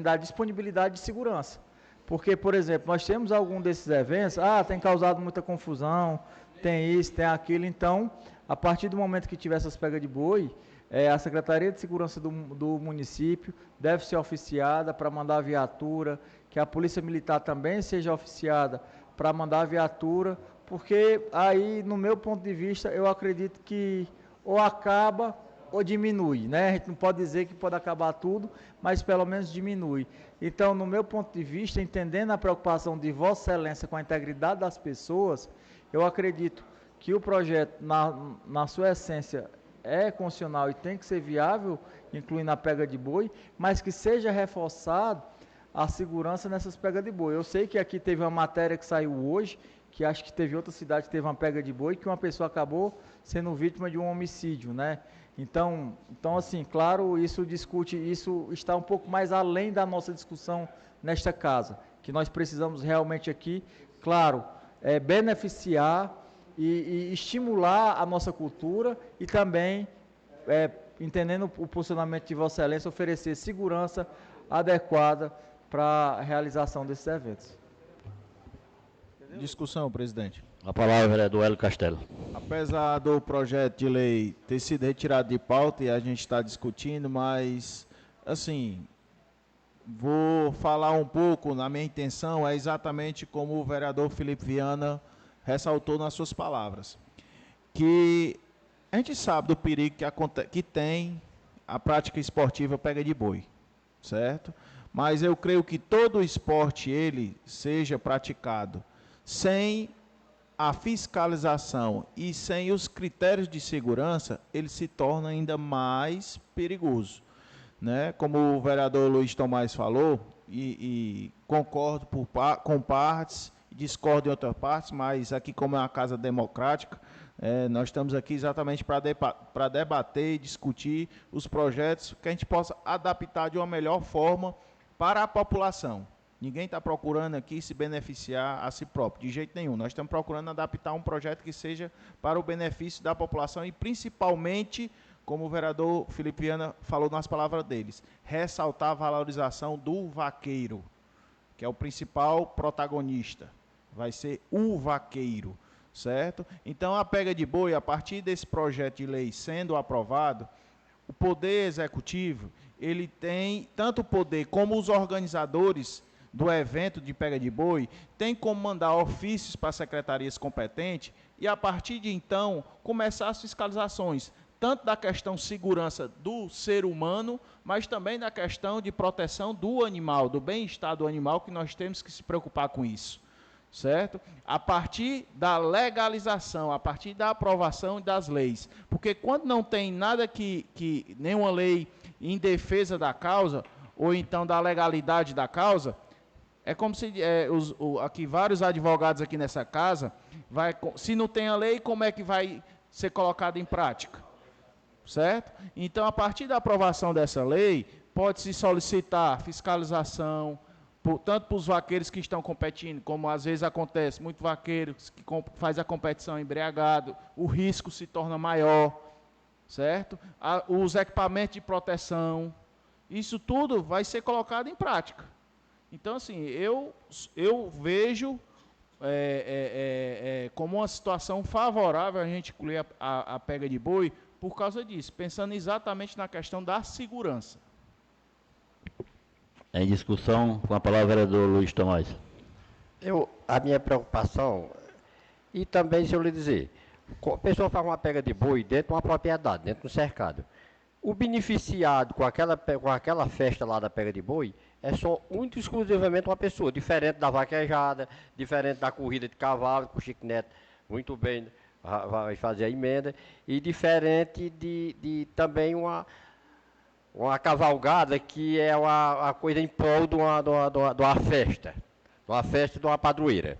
da disponibilidade de segurança. Porque, por exemplo, nós temos algum desses eventos, tem causado muita confusão, tem isso, tem aquilo, então, a partir do momento que tiver essas pegas de boi, a Secretaria de Segurança do município deve ser oficiada para mandar a viatura, que a Polícia Militar também seja oficiada para mandar a viatura, porque aí, no meu ponto de vista, eu acredito que ou acaba ou diminui, né? A gente não pode dizer que pode acabar tudo, mas pelo menos diminui. Então, no meu ponto de vista, entendendo a preocupação de Vossa Excelência com a integridade das pessoas, eu acredito que o projeto, na sua essência, é constitucional e tem que ser viável, incluindo a pega de boi, mas que seja reforçado a segurança nessas pegas de boi. Eu sei que aqui teve uma matéria que saiu hoje, que acho que teve outra cidade que teve uma pega de boi, que uma pessoa acabou sendo vítima de um homicídio, né? Então assim, claro, isso está um pouco mais além da nossa discussão nesta casa, que nós precisamos realmente aqui, claro, beneficiar e estimular a nossa cultura e também, entendendo o posicionamento de Vossa Excelência, oferecer segurança adequada para a realização desses eventos. Discussão, presidente. A palavra é o vereador Hélio Castelo. Apesar do projeto de lei ter sido retirado de pauta e a gente está discutindo, mas, assim, vou falar um pouco, na minha intenção, é exatamente como o vereador Felipe Viana ressaltou nas suas palavras, que a gente sabe do perigo que tem a prática esportiva pega de boi, certo? Mas eu creio que todo esporte, ele seja praticado sem a fiscalização e sem os critérios de segurança, ele se torna ainda mais perigoso, né? Como o vereador Luiz Tomás falou, e concordo com partes, discordo em outras partes, mas aqui, como é uma casa democrática, nós estamos aqui exatamente para debater e discutir os projetos que a gente possa adaptar de uma melhor forma para a população. Ninguém está procurando aqui se beneficiar a si próprio, de jeito nenhum. Nós estamos procurando adaptar um projeto que seja para o benefício da população e, principalmente, como o vereador Felipe Viana falou nas palavras deles, ressaltar a valorização do vaqueiro, que é o principal protagonista. Vai ser o vaqueiro, certo? Então, a pega de boi, a partir desse projeto de lei sendo aprovado, o Poder Executivo, ele tem tanto o poder como os organizadores do evento de pega de boi, tem como mandar ofícios para as secretarias competentes e, a partir de então, começar as fiscalizações, tanto da questão segurança do ser humano, mas também da questão de proteção do animal, do bem-estar do animal, que nós temos que se preocupar com isso, certo? A partir da legalização, a partir da aprovação das leis, porque quando não tem nada que nenhuma lei em defesa da causa, ou então da legalidade da causa, é como se aqui vários advogados aqui nessa casa, se não tem a lei, como é que vai ser colocado em prática? Certo? Então, a partir da aprovação dessa lei, pode-se solicitar fiscalização, tanto para os vaqueiros que estão competindo, como às vezes acontece, muitos vaqueiros que faz a competição embriagado, o risco se torna maior, certo? Os equipamentos de proteção, isso tudo vai ser colocado em prática. Então, assim, eu vejo como uma situação favorável a gente incluir a pega de boi por causa disso, pensando exatamente na questão da segurança. Em discussão, com a palavra o vereador Luiz Tomás. A minha preocupação, e também, se eu lhe dizer, a pessoa faz uma pega de boi dentro de uma propriedade, dentro do cercado. O beneficiado com aquela festa lá da pega de boi é só único e exclusivamente uma pessoa, diferente da vaquejada, diferente da corrida de cavalo, que o Chico Neto muito bem vai fazer a emenda, e diferente de também uma cavalgada que é uma coisa em prol de uma festa de uma padroeira.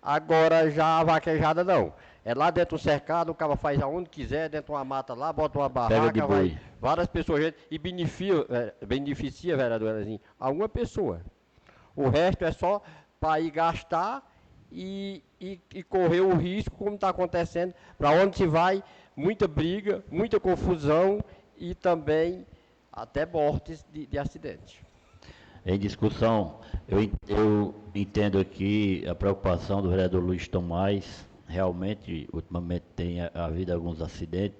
Agora já a vaquejada não. É lá dentro do cercado, o cara faz aonde quiser, dentro de uma mata lá, bota uma barraca, vai, várias pessoas, e beneficia, vereador Elezinho, a uma pessoa. O resto é só para ir gastar e correr o risco, como está acontecendo, para onde se vai, muita briga, muita confusão e também até mortes de acidentes. Em discussão, eu entendo aqui a preocupação do vereador Luiz Tomás. Realmente, ultimamente tem havido alguns acidentes,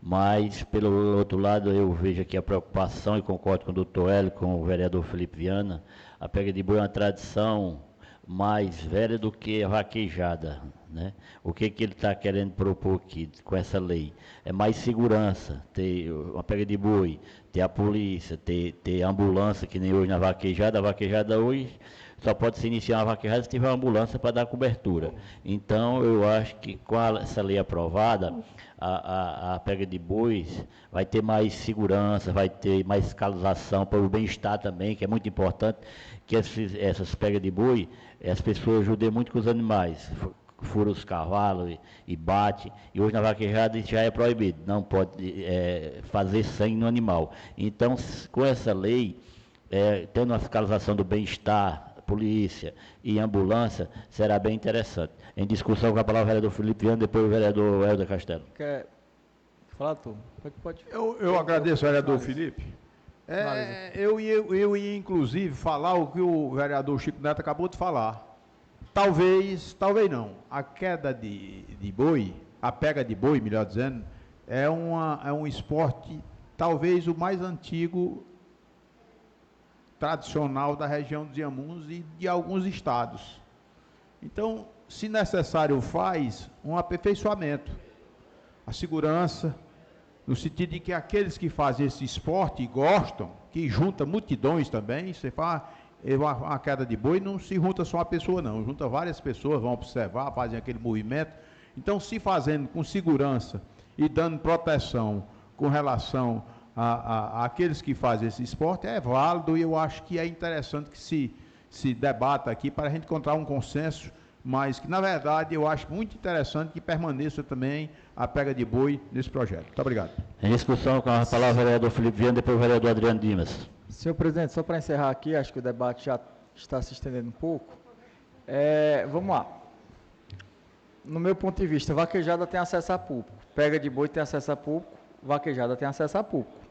mas, pelo outro lado, eu vejo aqui a preocupação, e concordo com o doutor Hélio, com o vereador Felipe Viana. A pega de boi é uma tradição mais velha do que a vaquejada, né? O que ele está querendo propor aqui com essa lei? É mais segurança, ter uma pega de boi, ter a polícia, ter ambulância, que nem hoje na vaquejada. A vaquejada hoje só pode se iniciar uma vaquejada se tiver uma ambulância para dar cobertura. Então, eu acho que com essa lei aprovada, a pega de bois vai ter mais segurança, vai ter mais fiscalização para o bem-estar também, que é muito importante, que essas pegas de boi, as pessoas ajudem muito com os animais, furam os cavalos e bate, e hoje na vaquejada isso já é proibido, não pode fazer sangue no animal. Então, com essa lei, tendo uma fiscalização do bem-estar, polícia e ambulância, será bem interessante. Em discussão com a palavra o vereador Felipe Viana, depois o vereador Helder Castelo. Quer falar, tu? Pode. Eu agradeço ao vereador Felipe. Eu ia inclusive falar o que o vereador Chico Neto acabou de falar. Talvez não. A queda de boi, a pega de boi, melhor dizendo, é um esporte talvez o mais antigo, tradicional da região dos Inhamuns e de alguns estados. Então, se necessário, faz um aperfeiçoamento. A segurança, no sentido de que aqueles que fazem esse esporte e gostam, que junta multidões também, você faz uma queda de boi, não se junta só uma pessoa não, junta várias pessoas, vão observar, fazem aquele movimento. Então, se fazendo com segurança e dando proteção com relação aqueles que fazem esse esporte, é válido, e eu acho que é interessante que se debata aqui para a gente encontrar um consenso, mas que, na verdade, eu acho muito interessante que permaneça também a pega de boi nesse projeto. Muito obrigado. Em discussão, com a palavra o vereador Felipe Viana, depois o vereador Adriano Dimas. Senhor presidente, só para encerrar aqui, acho que o debate já está se estendendo um pouco. Vamos lá. No meu ponto de vista, vaquejada tem acesso a público, pega de boi tem acesso a público, vaquejada tem acesso a público.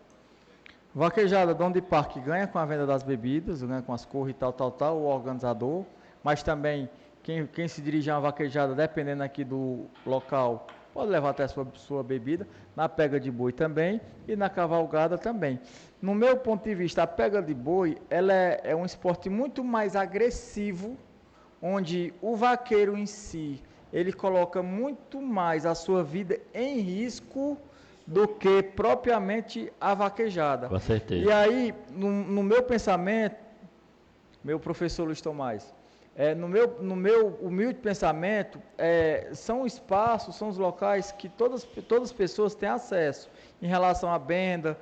Vaquejada, dono de parque, ganha com a venda das bebidas, ganha com as cores e tal, o organizador, mas também quem se dirige a uma vaquejada, dependendo aqui do local, pode levar até a sua bebida, na pega de boi também e na cavalgada também. No meu ponto de vista, a pega de boi, ela é um esporte muito mais agressivo, onde o vaqueiro em si, ele coloca muito mais a sua vida em risco do que propriamente a vaquejada. Com certeza. E aí, no meu pensamento, meu professor Luiz Tomás, no meu humilde pensamento, são espaços, são os locais que todas as pessoas têm acesso em relação à venda,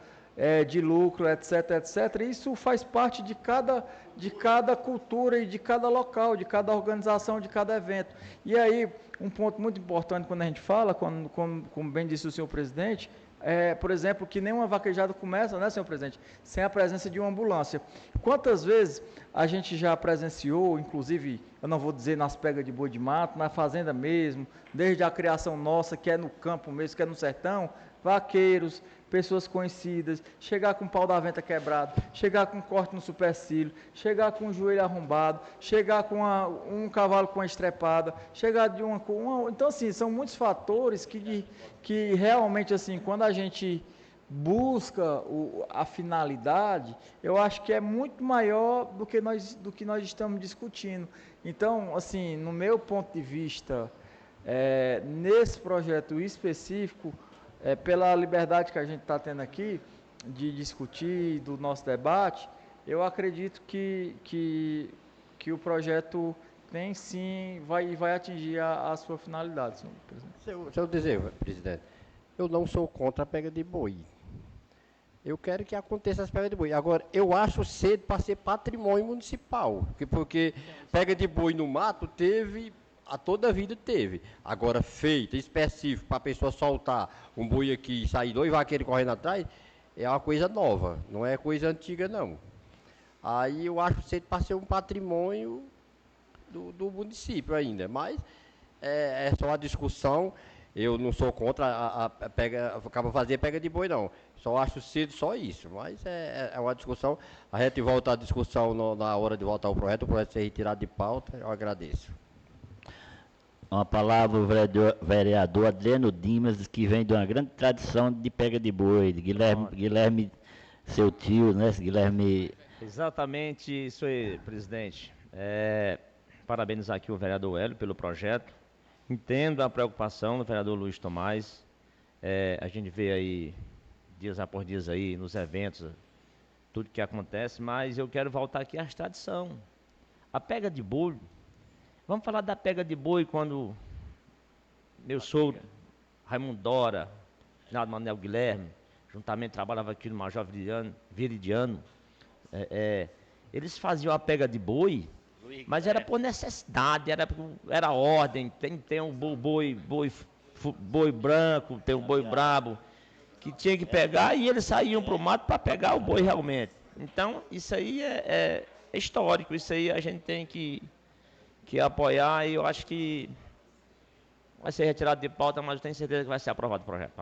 de lucro, etc, etc. Isso faz parte de cada cultura e de cada local, de cada organização, de cada evento. E aí, um ponto muito importante quando a gente fala, como bem disse o senhor presidente, por exemplo, que nenhuma vaquejada começa, né, senhor presidente, sem a presença de uma ambulância. Quantas vezes a gente já presenciou, inclusive, eu não vou dizer nas pegas de boi de mato, na fazenda mesmo, desde a criação nossa, que é no campo mesmo, que é no sertão, vaqueiros, pessoas conhecidas, chegar com o pau da venta quebrado, chegar com corte no supercílio, chegar com o joelho arrombado, chegar com um cavalo com a estrepada, chegar de uma... Então, assim, são muitos fatores que realmente, assim, quando a gente busca a finalidade, eu acho que é muito maior do que nós estamos discutindo. Então, assim, no meu ponto de vista, nesse projeto específico, pela liberdade que a gente está tendo aqui, de discutir do nosso debate, eu acredito que o projeto tem sim, vai atingir a sua finalidade, senhor presidente. Se eu dizer, presidente, eu não sou contra a pega de boi. Eu quero que aconteça as pegas de boi. Agora, eu acho cedo para ser patrimônio municipal. Porque pega de boi no mato teve, a toda a vida teve. Agora, feita, específico, para a pessoa soltar um boi aqui e sair 2 vaqueiros correndo atrás, é uma coisa nova, não é coisa antiga, não. Aí eu acho cedo para ser um patrimônio do município ainda. Mas é só uma discussão. Eu não sou contra acaba fazer pega de boi, não. Só acho cedo só isso, mas é uma discussão. A gente volta à discussão na hora de votar o projeto ser retirado de pauta, eu agradeço. Uma palavra o vereador Adriano Dimas, que vem de uma grande tradição de pega de boi, de Guilherme, seu tio, né, Guilherme... Exatamente, isso aí, presidente. Parabenizar aqui o vereador Hélio pelo projeto. Entendo a preocupação do vereador Luiz Tomás. A gente vê aí, dias após dias aí, nos eventos, tudo que acontece, mas eu quero voltar aqui às tradições. A pega de boi, vamos falar da pega de boi quando meu sogro, Raimundo Dora, Finado Manuel Guilherme, juntamente trabalhava aqui no Major Viridiano, eles faziam a pega de boi, mas era por necessidade, era ordem, tem um boi branco, tem um boi brabo, que tinha que pegar e eles saíam para o mato para pegar o boi realmente. Então, isso aí é histórico, isso aí a gente tem que apoiar e eu acho que vai ser retirado de pauta, mas eu tenho certeza que vai ser aprovado o projeto.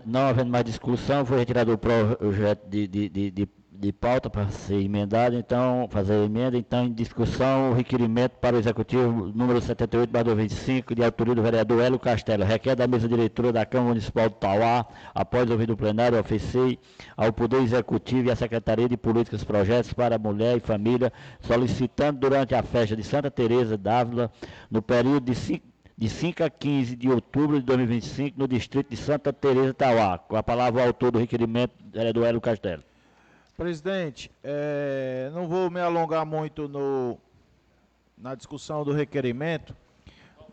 Não havendo mais discussão, foi retirado o projeto de pauta para ser emendado, então, fazer a emenda, então, em discussão, o requerimento para o Executivo número 78/2025, de autoria do vereador Hélio Castelo, requer da mesa diretora da Câmara Municipal de Tauá, após ouvido o plenário, oferecer ao Poder Executivo e à Secretaria de Políticas e Projetos para a Mulher e Família, solicitando durante a festa de Santa Teresa d'Ávila, no período de 5 a 15 de outubro de 2025, no distrito de Santa Teresa, Tauá. Com a palavra o autor do requerimento, vereador Hélio Castelo. Presidente, não vou me alongar muito na discussão do requerimento,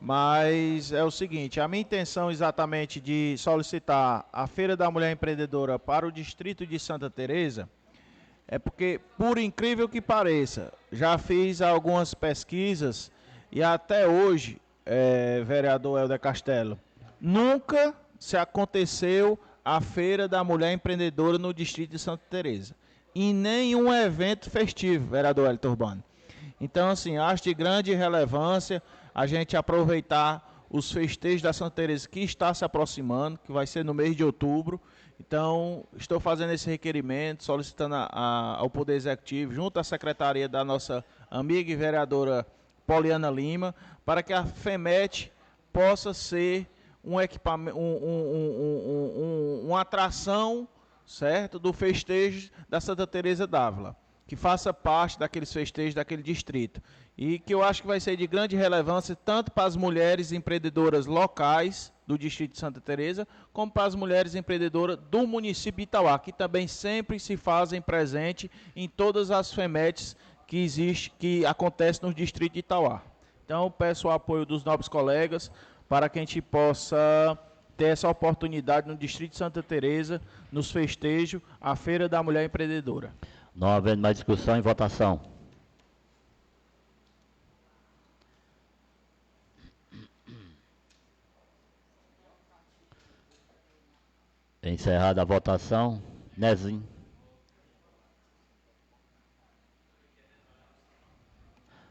mas é o seguinte, a minha intenção exatamente de solicitar a Feira da Mulher Empreendedora para o distrito de Santa Teresa é porque, por incrível que pareça, já fiz algumas pesquisas e até hoje, vereador Helder Castelo, nunca se aconteceu a Feira da Mulher Empreendedora no distrito de Santa Teresa. Em nenhum evento festivo, vereador Hélio Urbano. Então, assim, acho de grande relevância a gente aproveitar os festejos da Santa Teresa que está se aproximando, que vai ser no mês de outubro. Então, estou fazendo esse requerimento, solicitando ao Poder Executivo, junto à secretaria da nossa amiga e vereadora Poliana Lima, para que a FEMET possa ser um equipamento, uma atração, certo, do festejo da Santa Teresa d'Ávila, que faça parte daqueles festejos daquele distrito e que eu acho que vai ser de grande relevância tanto para as mulheres empreendedoras locais do distrito de Santa Teresa, como para as mulheres empreendedoras do município de Itauá, que também sempre se fazem presente em todas as FEMETs que acontecem no distrito de Itauá. Então, peço o apoio dos nobres colegas para que a gente possa ter essa oportunidade no distrito de Santa Teresa, nos festejos, a Feira da Mulher Empreendedora. Não havendo mais discussão, em votação. Encerrada a votação. Nezinho.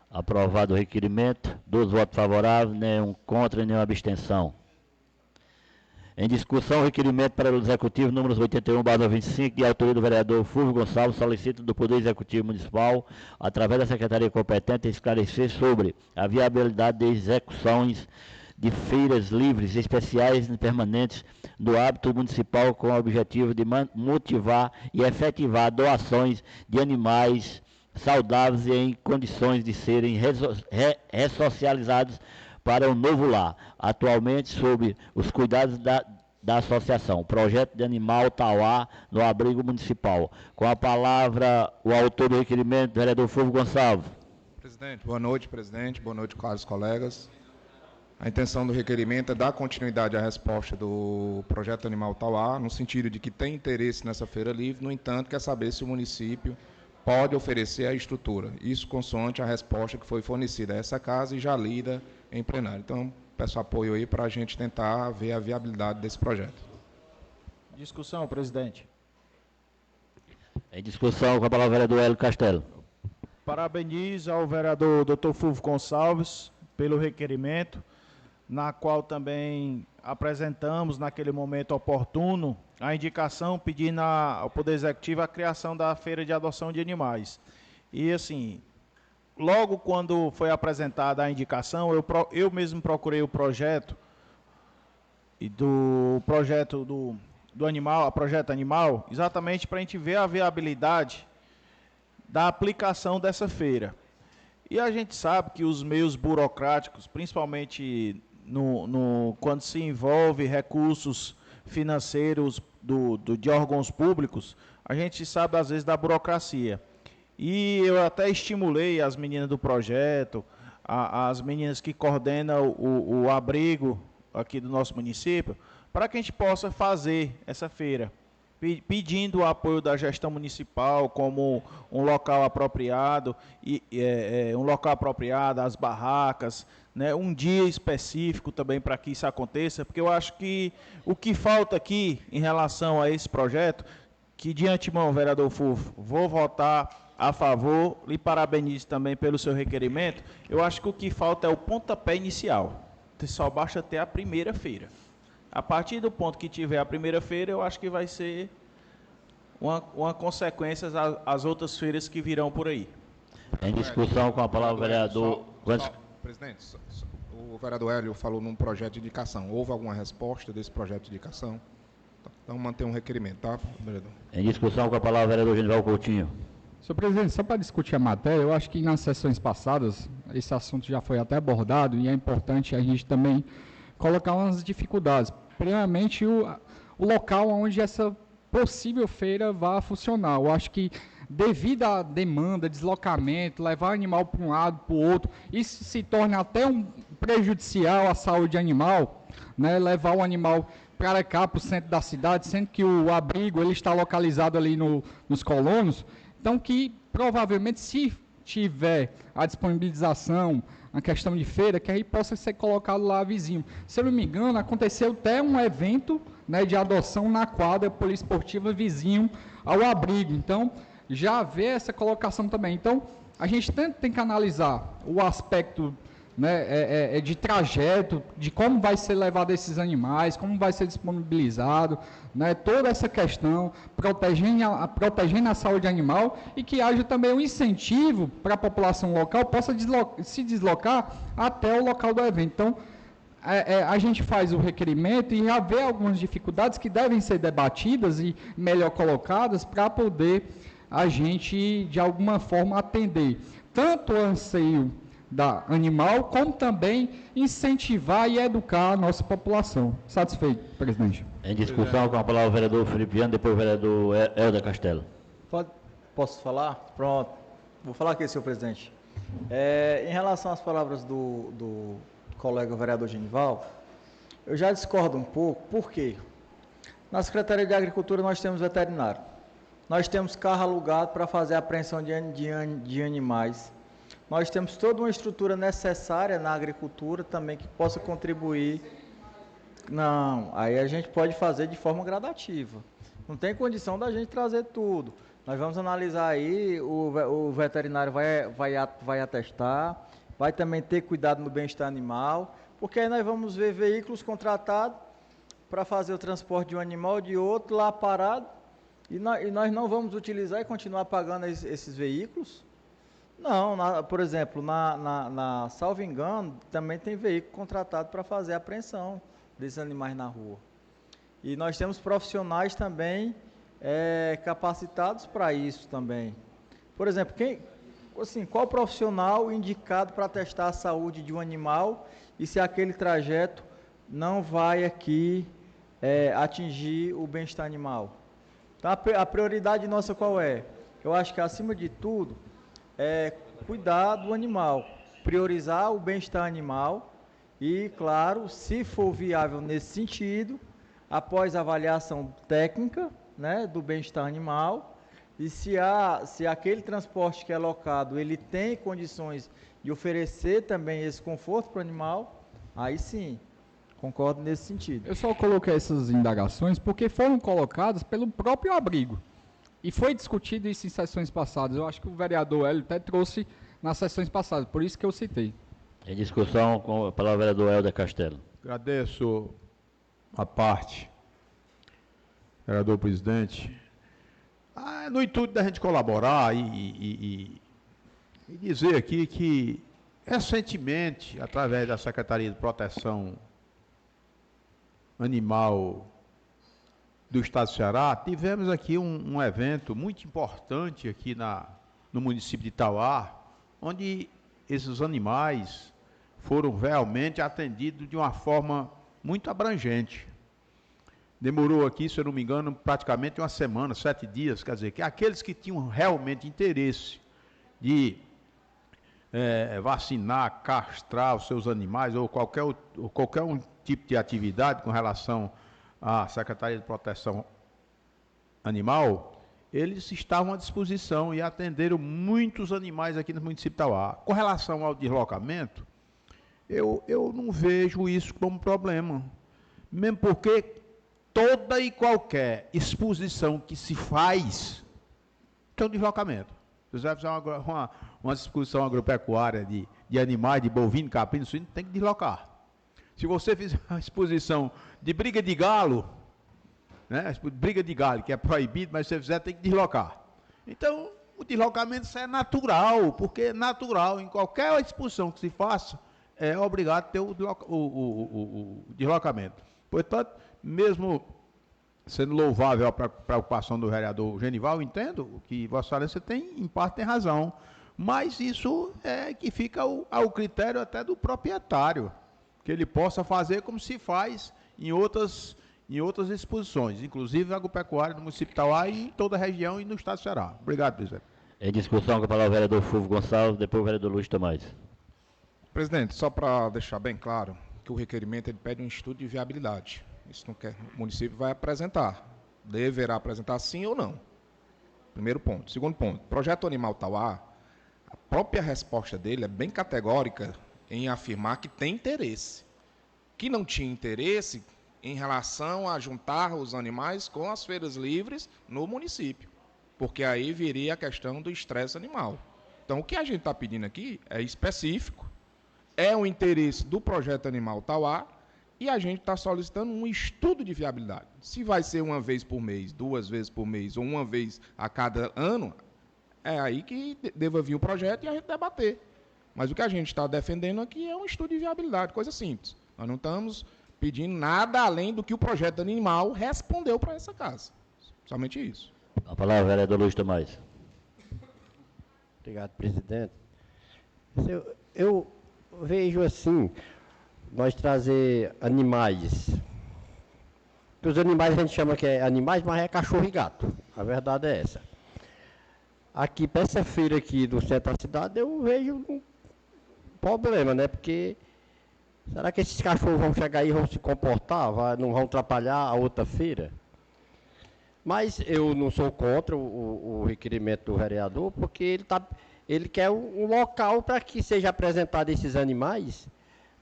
Aprovado o requerimento. 12 votos favoráveis, nenhum contra e nenhuma abstenção. Em discussão, o requerimento para o Executivo número 81/25, de autoria do vereador Fulvio Gonçalves, solicita do Poder Executivo Municipal, através da Secretaria competente, esclarecer sobre a viabilidade de execuções de feiras livres, especiais e permanentes do hábito municipal com o objetivo de motivar e efetivar doações de animais saudáveis e em condições de serem ressocializados para um novo lar, atualmente sob os cuidados da associação, projeto de animal Tauá no abrigo municipal. Com a palavra, o autor do requerimento, vereador Fulvio Gonçalves. Presidente, boa noite, presidente, boa noite, caros colegas. A intenção do requerimento é dar continuidade à resposta do projeto Animal Tauá, no sentido de que tem interesse nessa feira livre, no entanto, quer saber se o município pode oferecer a estrutura. Isso consoante a resposta que foi fornecida a essa casa e já lida em plenário. Então, peço apoio aí para a gente tentar ver a viabilidade desse projeto. Discussão, presidente. Em discussão, com a palavra o vereador Hélio Castelo. Parabenizo ao vereador Dr. Fulvio Gonçalves pelo requerimento, na qual também apresentamos, naquele momento oportuno, a indicação pedindo ao Poder Executivo a criação da Feira de Adoção de Animais. E, assim, logo quando foi apresentada a indicação, eu mesmo procurei o projeto, e do projeto do animal, a Projeto Animal, exatamente para a gente ver a viabilidade da aplicação dessa feira. E a gente sabe que os meios burocráticos, principalmente quando se envolve recursos financeiros de órgãos públicos, a gente sabe às vezes da burocracia. E eu até estimulei as meninas do projeto, as meninas que coordenam o abrigo aqui do nosso município, para que a gente possa fazer essa feira, pedindo o apoio da gestão municipal como um local apropriado, as barracas, né, um dia específico também para que isso aconteça, porque eu acho que o que falta aqui em relação a esse projeto, que de antemão, vereador Fulvio, vou votar a favor, lhe parabenizo também pelo seu requerimento, eu acho que o que falta é o pontapé inicial, só basta ter a primeira feira. A partir do ponto que tiver a primeira feira, eu acho que vai ser uma consequência às outras feiras que virão por aí. Em discussão, com a palavra o vereador... Presidente, o vereador Hélio falou num projeto de indicação. Houve alguma resposta desse projeto de indicação? Então, manter um requerimento, tá, vereador? Em discussão, com a palavra o vereador Genival Coutinho. Senhor presidente, só para discutir a matéria, eu acho que nas sessões passadas, esse assunto já foi até abordado e é importante a gente também colocar umas dificuldades. Primeiramente, o local onde essa possível feira vai funcionar. Eu acho que, devido à demanda, deslocamento, levar o animal para um lado, para o outro, isso se torna até prejudicial à saúde animal, né? Levar o animal para cá, para o centro da cidade, sendo que o abrigo ele está localizado ali nos colonos. Então, que provavelmente, se tiver a disponibilização, a questão de feira, que aí possa ser colocado lá vizinho. Se eu não me engano, aconteceu até um evento, né, de adoção na quadra poliesportiva vizinho ao abrigo. Então, já vê essa colocação também. Então, a gente tem que analisar o aspecto, né, de trajeto, de como vai ser levado esses animais, como vai ser disponibilizado, né, toda essa questão, protegendo a saúde animal e que haja também um incentivo para a população local possa se deslocar até o local do evento. Então, a gente faz o requerimento e já vê algumas dificuldades que devem ser debatidas e melhor colocadas para poder a gente, de alguma forma, atender tanto o anseio da animal, como também incentivar e educar a nossa população. Satisfeito, presidente. Em discussão, com a palavra o vereador Felipe Viana, depois o vereador Helder Castelo. Posso falar? Pronto. Vou falar aqui, senhor presidente. Em relação às palavras do colega vereador Genival, eu já discordo um pouco. Por quê? Na Secretaria de Agricultura nós temos veterinário. Nós temos carro alugado para fazer a apreensão de animais. Nós temos toda uma estrutura necessária na agricultura também que possa contribuir. Não, aí a gente pode fazer de forma gradativa. Não tem condição da gente trazer tudo. Nós vamos analisar aí, o veterinário vai atestar, vai também ter cuidado no bem-estar animal, porque aí nós vamos ver veículos contratados para fazer o transporte de um animal de outro lá parado, e nós não vamos utilizar e continuar pagando esses veículos? Não, por exemplo, salvo engano, também tem veículo contratado para fazer a apreensão desses animais na rua. E nós temos profissionais também capacitados para isso também. Por exemplo, qual profissional indicado para testar a saúde de um animal e se aquele trajeto não vai aqui atingir o bem-estar animal? Então, a prioridade nossa qual é? Eu acho que, acima de tudo, é cuidar do animal, priorizar o bem-estar animal e, claro, se for viável nesse sentido, após a avaliação técnica, né, do bem-estar animal, e se aquele transporte que é locado, ele tem condições de oferecer também esse conforto para o animal, aí sim, concordo nesse sentido. Eu só coloquei essas indagações porque foram colocadas pelo próprio abrigo. E foi discutido isso em sessões passadas. Eu acho que o vereador Hélio até trouxe nas sessões passadas, por isso que eu citei. Em discussão com a palavra vereador Helder Castelo. Agradeço a parte, vereador presidente. No intuito da gente colaborar e dizer aqui que, recentemente, através da Secretaria de Proteção Animal do Estado do Ceará, tivemos aqui um evento muito importante aqui no município de Itauá, onde esses animais foram realmente atendidos de uma forma muito abrangente. Demorou aqui, se eu não me engano, praticamente uma semana, 7 dias, quer dizer, que aqueles que tinham realmente interesse de vacinar, castrar os seus animais ou qualquer um tipo de atividade com relação à Secretaria de Proteção Animal, eles estavam à disposição e atenderam muitos animais aqui no município de Itauá. Com relação ao deslocamento, eu não vejo isso como problema, mesmo porque toda e qualquer exposição que se faz tem um deslocamento. Se você fizer uma exposição agropecuária de animais, de bovino, caprino, suíno, tem que deslocar. Se você fizer uma exposição de briga de galo, né, briga de galo, que é proibido, mas se você fizer, tem que deslocar. Então, o deslocamento isso é natural, porque é natural, em qualquer exposição que se faça, é obrigado a ter o deslocamento. Portanto, mesmo sendo louvável a preocupação do vereador Genival, entendo que Vossa Excelência em parte tem razão, mas isso é que fica ao critério até do proprietário, que ele possa fazer como se faz em outras exposições, inclusive a agropecuária do município de Itauá e em toda a região e no estado do Ceará. Obrigado, presidente. Em discussão com a palavra o vereador Fulvio Gonçalves, depois o vereador Luiz Tomás. Presidente, só para deixar bem claro que o requerimento ele pede um estudo de viabilidade. Isso não quer, o município vai apresentar. Deverá apresentar sim ou não. Primeiro ponto. Segundo ponto, projeto Animal Tauá, a própria resposta dele é bem categórica em afirmar que tem interesse. Que não tinha interesse em relação a juntar os animais com as feiras livres no município. Porque aí viria a questão do estresse animal. Então, o que a gente está pedindo aqui é específico, é um interesse do projeto Animal Tauá, e a gente está solicitando um estudo de viabilidade. Se vai ser uma vez por mês, 2 vezes por mês, ou uma vez a cada ano, é aí que deva vir o projeto e a gente debater. Mas o que a gente está defendendo aqui é um estudo de viabilidade, coisa simples. Nós não estamos pedindo nada além do que o projeto animal respondeu para essa casa. Somente isso. A palavra é vereador Luiz Tomás. Obrigado, presidente. Eu vejo assim, nós trazer animais, que os animais a gente chama que é animais, mas é cachorro e gato, a verdade é essa. Aqui, para essa feira aqui do centro da cidade, eu vejo um problema, né, porque será que esses cachorros vão chegar aí e vão se comportar, não vão atrapalhar a outra feira? Mas eu não sou contra o requerimento do vereador, porque ele quer um local para que seja apresentado esses animais,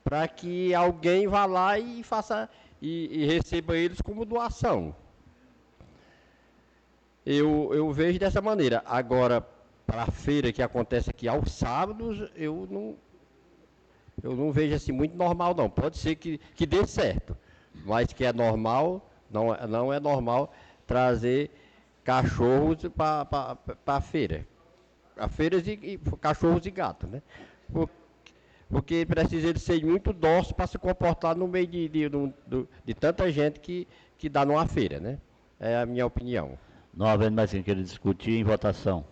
para que alguém vá lá e faça e receba eles como doação. Eu vejo dessa maneira. Agora, para a feira que acontece aqui aos sábados, eu não vejo assim muito normal, não. Pode ser que dê certo. mas que é normal, não é normal trazer cachorros para a feira. A feiras e cachorros e gatos, né? Porque precisa eles serem muito dóceis para se comportar no meio de tanta gente que dá numa feira, né? É a minha opinião. Não havendo mais quem queira discutir, em votação.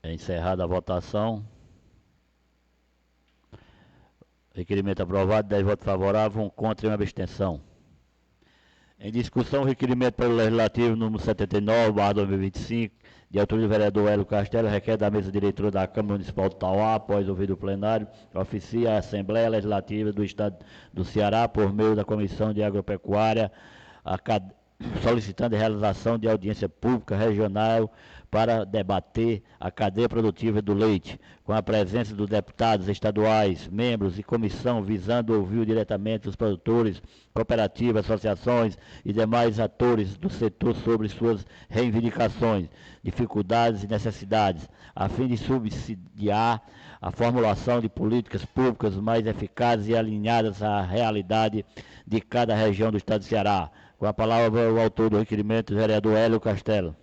É encerrada a votação. Requerimento aprovado, 10 votos favoráveis, 1 contra e 1 abstenção. Em discussão, o requerimento pelo Legislativo número 79/2025, de autoria do vereador Hélio Castelo, requer da mesa diretora da Câmara Municipal de Tauá, após ouvido o plenário, oficia a Assembleia Legislativa do Estado do Ceará, por meio da Comissão de Agropecuária, solicitando a realização de audiência pública regional para debater a cadeia produtiva do leite, com a presença dos deputados estaduais, membros e comissão, visando ouvir diretamente os produtores, cooperativas, associações e demais atores do setor sobre suas reivindicações, dificuldades e necessidades, a fim de subsidiar a formulação de políticas públicas mais eficazes e alinhadas à realidade de cada região do Estado do Ceará. Com a palavra o autor do requerimento, o vereador Hélio Castelo.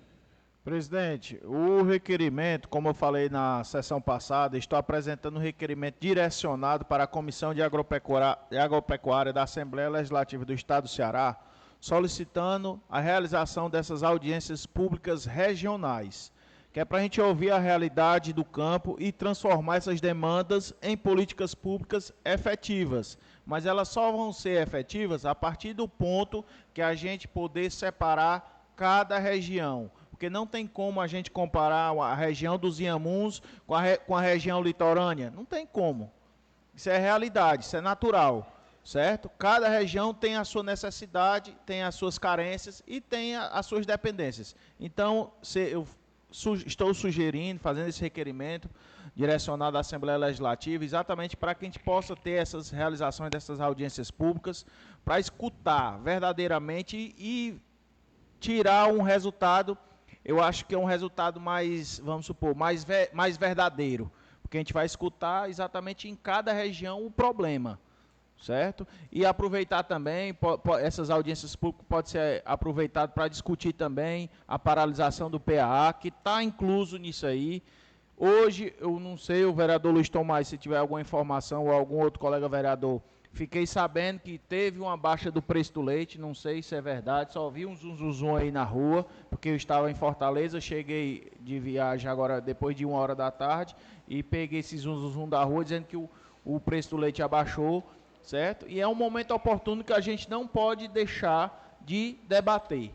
Presidente, o requerimento, como eu falei na sessão passada, estou apresentando um requerimento direcionado para a Comissão de Agropecuária da Assembleia Legislativa do Estado do Ceará, solicitando a realização dessas audiências públicas regionais, que é para a gente ouvir a realidade do campo e transformar essas demandas em políticas públicas efetivas. Mas elas só vão ser efetivas a partir do ponto que a gente poder separar cada região. Porque não tem como a gente comparar a região dos Inhamuns com a região litorânea. Não tem como. Isso é realidade, isso é natural, certo? Cada região tem a sua necessidade, tem as suas carências e tem as suas dependências. Então, eu estou sugerindo, fazendo esse requerimento direcionado à Assembleia Legislativa, exatamente para que a gente possa ter essas realizações dessas audiências públicas, para escutar verdadeiramente e tirar um resultado. Eu acho que é um resultado mais, vamos supor, mais verdadeiro, porque a gente vai escutar exatamente em cada região o problema, certo? E aproveitar também, essas audiências públicas podem ser aproveitadas para discutir também a paralisação do PAA, que está incluso nisso aí. Hoje, eu não sei, o vereador Luiz Tomás, se tiver alguma informação, ou algum outro colega vereador, fiquei sabendo que teve uma baixa do preço do leite, não sei se é verdade, só vi um zum aí na rua, porque eu estava em Fortaleza, cheguei de viagem agora depois de 1h da tarde, e peguei esse zum da rua, dizendo que o preço do leite abaixou, certo? E é um momento oportuno que a gente não pode deixar de debater.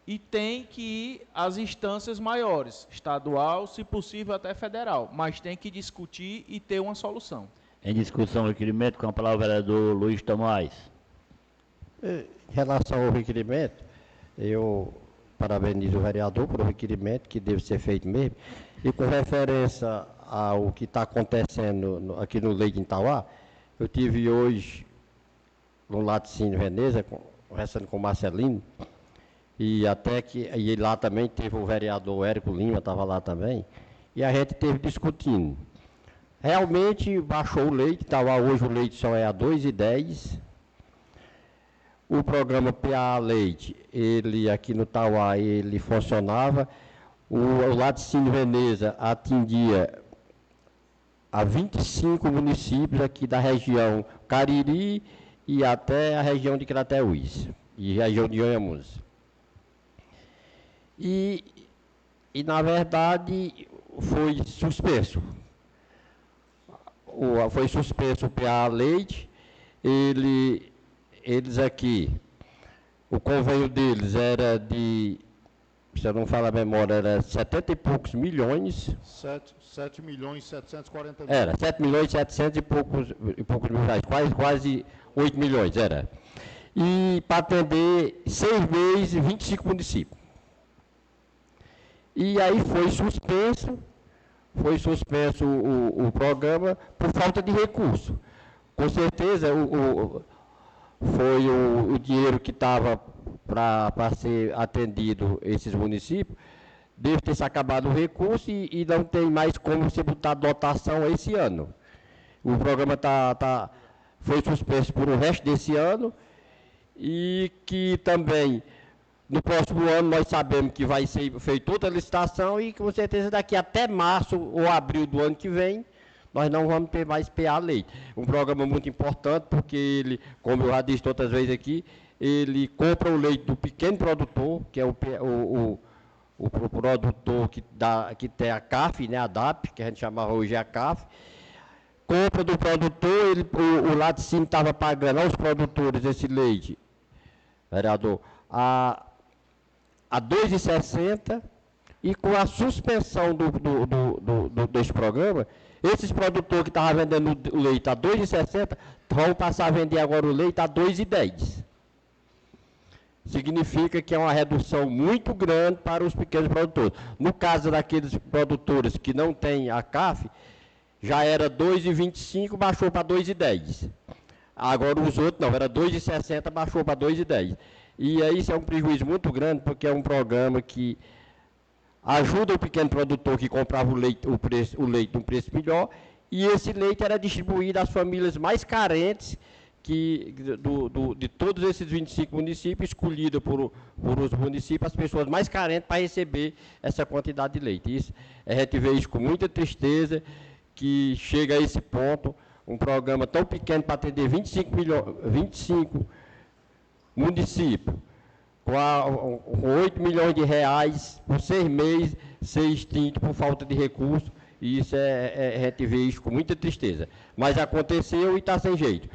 E tem que ir às instâncias maiores, estadual, se possível até federal, mas tem que discutir e ter uma solução. Em discussão, o requerimento, com a palavra o vereador Luiz Tomás. Em relação ao requerimento, eu parabenizo o vereador pelo requerimento, que deve ser feito mesmo. E com referência ao que está acontecendo aqui no Leite em Tauá, eu tive hoje no Laticínio Veneza, conversando com o Marcelino, e lá também teve o vereador Érico Lima, estava lá também, e a gente esteve discutindo. Realmente baixou o leite, Tauá hoje o leite só é a 2,10. O programa PA Leite, ele aqui no Tauá, ele funcionava. O Laticínio Veneza atendia a 25 municípios aqui da região Cariri e até a região de Crateús, e a região de Inhamuns. E na verdade, foi suspenso. Foi suspenso o PA Leite, eles aqui, o convênio deles era de, se eu não falar a memória, era 70 e poucos milhões. 7 milhões e 740 mil. Era, 7 milhões e 700 e poucos mil reais, quase 8 milhões, era. E para atender 6 meses e 25 municípios. E aí foi suspenso o programa por falta de recurso. Com certeza, foi o dinheiro que estava para ser atendido esses municípios, deve ter se acabado o recurso e não tem mais como você botar dotação esse ano. O programa foi suspenso por o resto desse ano e que também no próximo ano nós sabemos que vai ser feita outra licitação e com certeza daqui até março ou abril do ano que vem nós não vamos ter mais PA Leite. Um programa muito importante porque ele, como eu já disse outras vezes aqui, ele compra o leite do pequeno produtor, que é o produtor que tem a CAF, né, a DAP, que a gente chama hoje a CAF, compra do produtor, o lá de cima estava pagando aos produtores esse leite, vereador, a R$ 2,60, e com a suspensão desse programa, esses produtores que estavam vendendo o leite a R$ 2,60 vão passar a vender agora o leite a R$ 2,10. Significa que é uma redução muito grande para os pequenos produtores. No caso daqueles produtores que não têm a CAF, já era R$ 2,25, baixou para R$ 2,10. Agora os outros não, era R$ 2,60, baixou para R$ 2,10. E aí isso é um prejuízo muito grande, porque é um programa que ajuda o pequeno produtor que comprava o leite num preço melhor, e esse leite era distribuído às famílias mais carentes de todos esses 25 municípios, escolhido por os municípios, as pessoas mais carentes para receber essa quantidade de leite. Isso, a gente vê isso com muita tristeza, que chega a esse ponto, um programa tão pequeno para atender 25 municípios, com 8 milhões de reais por 6 meses, ser extinto por falta de recursos, e isso a gente vê isso com muita tristeza. Mas aconteceu e está sem jeito.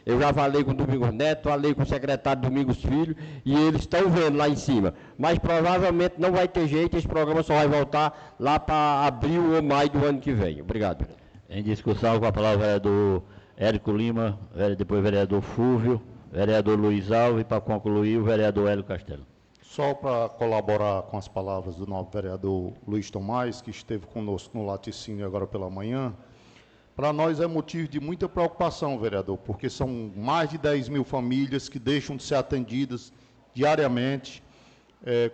Eu já falei com o Domingos Neto, falei com o secretário Domingos Filho, e eles estão vendo lá em cima. Mas provavelmente não vai ter jeito, esse programa só vai voltar lá para abril ou maio do ano que vem. Obrigado. Em discussão, com a palavra o vereador Érico Lima, depois o vereador Fúvio, vereador Luiz Alves, e para concluir o vereador Hélio Castelo. Só para colaborar com as palavras do novo vereador Luiz Tomás, que esteve conosco no laticínio agora pela manhã, para nós é motivo de muita preocupação, vereador, porque são mais de 10 mil famílias que deixam de ser atendidas diariamente.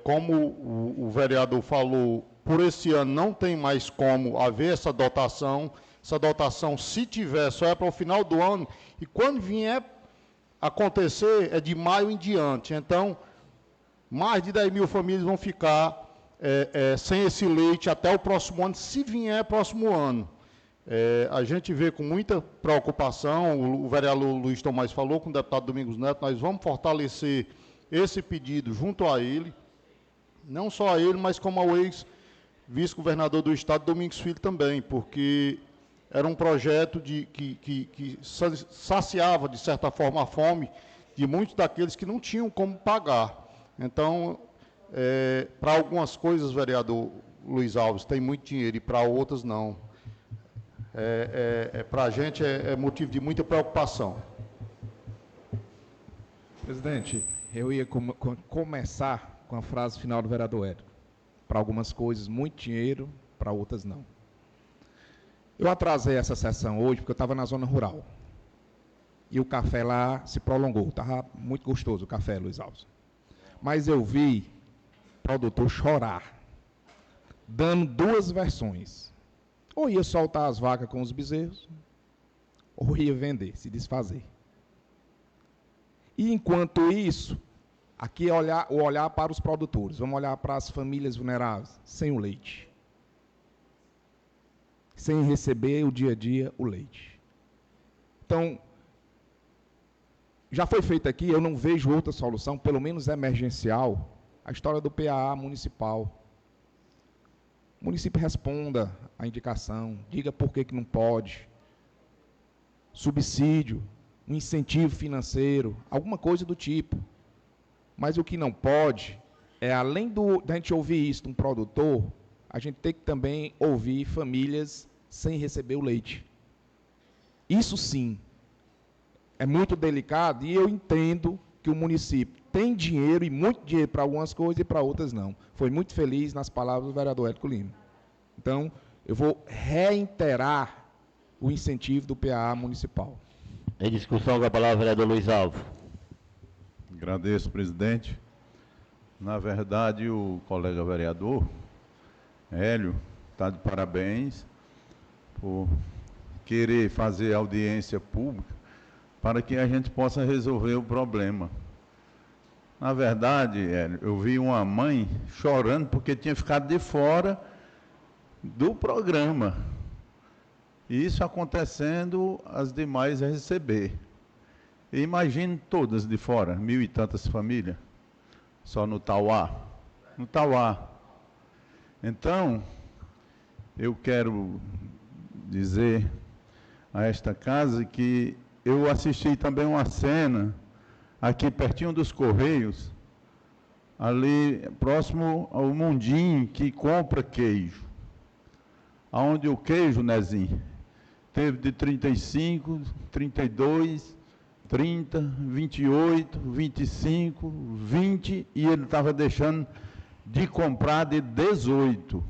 Como o vereador falou, por esse ano não tem mais como haver essa dotação. Essa dotação, se tiver, só é para o final do ano, e quando vier acontecer, é de maio em diante. Então, mais de 10 mil famílias vão ficar sem esse leite até o próximo ano, se vier próximo ano. A gente vê com muita preocupação, o vereador Luiz Tomás falou com o deputado Domingos Neto, nós vamos fortalecer esse pedido junto a ele, não só a ele, mas como ao ex-vice-governador do Estado, Domingos Filho também, porque era um projeto que saciava, de certa forma, a fome de muitos daqueles que não tinham como pagar. Então, para algumas coisas, vereador Luiz Alves, tem muito dinheiro, e para outras não. Para a gente é motivo de muita preocupação. Presidente, eu ia começar com a frase final do vereador Érico. Para algumas coisas, muito dinheiro, para outras não. Eu atrasei essa sessão hoje porque eu estava na zona rural. E o café lá se prolongou. Estava muito gostoso o café, Luiz Alves. Mas eu vi o produtor chorar, dando duas versões. Ou ia soltar as vacas com os bezerros, ou ia vender, se desfazer. E enquanto isso, aqui é olhar para os produtores, vamos olhar para as famílias vulneráveis, sem o leite. Sem receber o dia a dia o leite. Então, já foi feito aqui, eu não vejo outra solução, pelo menos emergencial, a história do PAA municipal. O município responda à indicação, diga por que não pode. Subsídio, um incentivo financeiro, alguma coisa do tipo. Mas o que não pode é, além da gente ouvir isso de um produtor, a gente tem que também ouvir famílias sem receber o leite. Isso sim é muito delicado, e eu entendo que o município tem dinheiro, e muito dinheiro para algumas coisas e para outras não. Foi muito feliz nas palavras do vereador Érico Lima. Então, eu vou reiterar o incentivo do PAA municipal. Em discussão, com a palavra o vereador Luiz Alves. Agradeço, presidente. Na verdade, o colega vereador, Hélio, está de parabéns por querer fazer audiência pública para que a gente possa resolver o problema. Na verdade, Hélio, eu vi uma mãe chorando porque tinha ficado de fora do programa. E isso acontecendo, as demais a receber. E imagine todas de fora, 1.000 e tantas famílias, só no Tauá. No Tauá. Então, eu quero dizer a esta casa que eu assisti também uma cena aqui pertinho dos Correios, ali próximo ao Mundinho, que compra queijo. Onde o queijo, Nezinho, teve de 35, 32, 30, 28, 25, 20, e ele estava deixando de comprar de 18.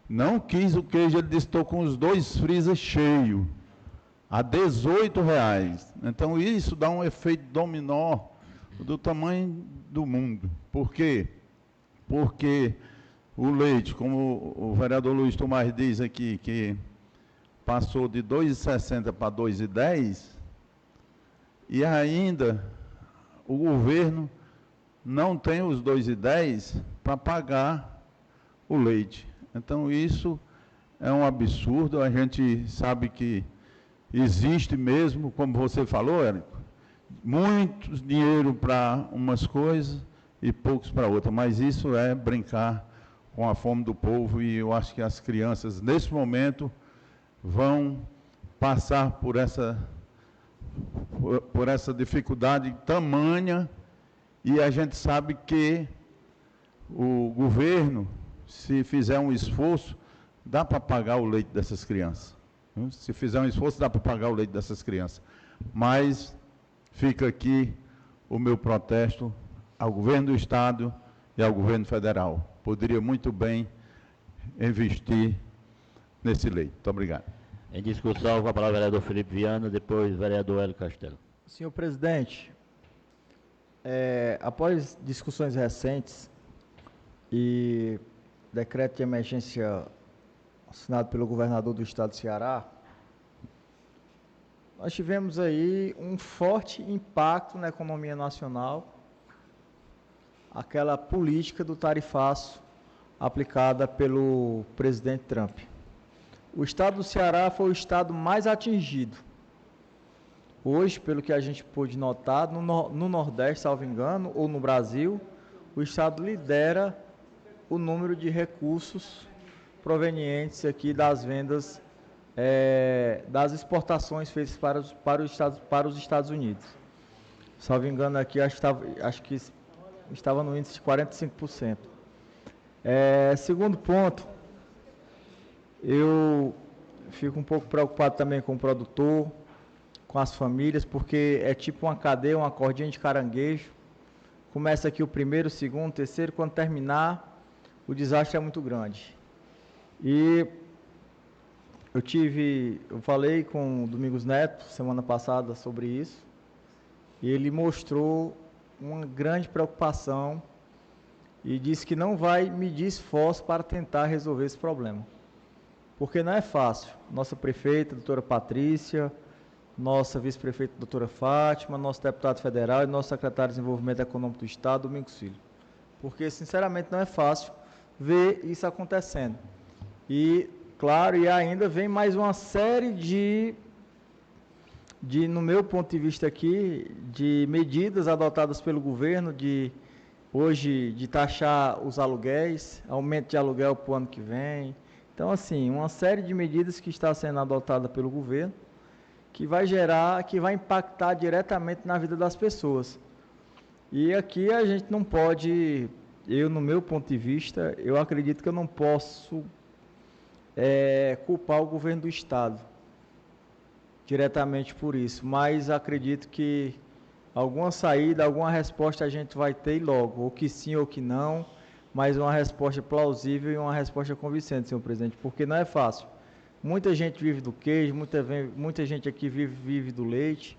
Não quis o queijo, ele disse, estou com os 2 freezers cheios, a R$18. Então isso dá um efeito dominó do tamanho do mundo. Por quê? Porque o leite, como o vereador Luiz Tomás diz aqui, que passou de R$ 2,60 para R$ 2,10, e ainda o governo não tem os R$ 2,10 para pagar o leite. Então isso é um absurdo, a gente sabe que existe mesmo, como você falou, Érico, muito dinheiro para umas coisas e poucos para outras, mas isso é brincar com a fome do povo, e eu acho que as crianças, nesse momento, vão passar por essa dificuldade tamanha, e a gente sabe que o governo, se fizer um esforço, dá para pagar o leite dessas crianças. Se fizer um esforço, dá para pagar o leite dessas crianças. Mas fica aqui o meu protesto ao governo do Estado e ao governo federal. Poderia muito bem investir nesse leite. Muito obrigado. Em discussão, com a palavra o vereador Felipe Viana, depois o vereador Hélio Castelo. Senhor presidente, após discussões recentes e decreto de emergência assinado pelo governador do estado do Ceará, nós tivemos aí um forte impacto na economia nacional, aquela política do tarifaço aplicada pelo presidente Trump. O estado do Ceará foi o estado mais atingido. Hoje, pelo que a gente pôde notar, no Nordeste, salvo engano, ou no Brasil, o estado lidera o número de recursos provenientes aqui das vendas, das exportações feitas para os Estados Unidos. Salvo engano, aqui acho que estava no índice de 45%. Segundo ponto, eu fico um pouco preocupado também com o produtor, com as famílias, porque é tipo uma cadeia, uma cordinha de caranguejo. Começa aqui o primeiro, o segundo, o terceiro, quando terminar, o desastre é muito grande. E eu falei com o Domingos Neto semana passada sobre isso, e ele mostrou uma grande preocupação e disse que não vai medir esforço para tentar resolver esse problema, porque não é fácil. Nossa prefeita, doutora Patrícia, nossa vice-prefeita, doutora Fátima, nosso deputado federal e nosso secretário de Desenvolvimento Econômico do Estado, Domingos Filho, porque sinceramente não é fácil ver isso acontecendo. E, claro, e ainda vem mais uma série no meu ponto de vista aqui, de medidas adotadas pelo governo, hoje, de taxar os aluguéis, aumento de aluguel para o ano que vem. Então, assim, uma série de medidas que está sendo adotada pelo governo, que vai impactar diretamente na vida das pessoas. E aqui a gente não pode, no meu ponto de vista, eu acredito que eu não posso culpar o governo do Estado diretamente por isso, mas acredito que alguma saída, alguma resposta a gente vai ter logo, ou que sim ou que não, mas uma resposta plausível e uma resposta convincente, senhor presidente, porque não é fácil. Muita gente vive do queijo, muita gente aqui vive do leite,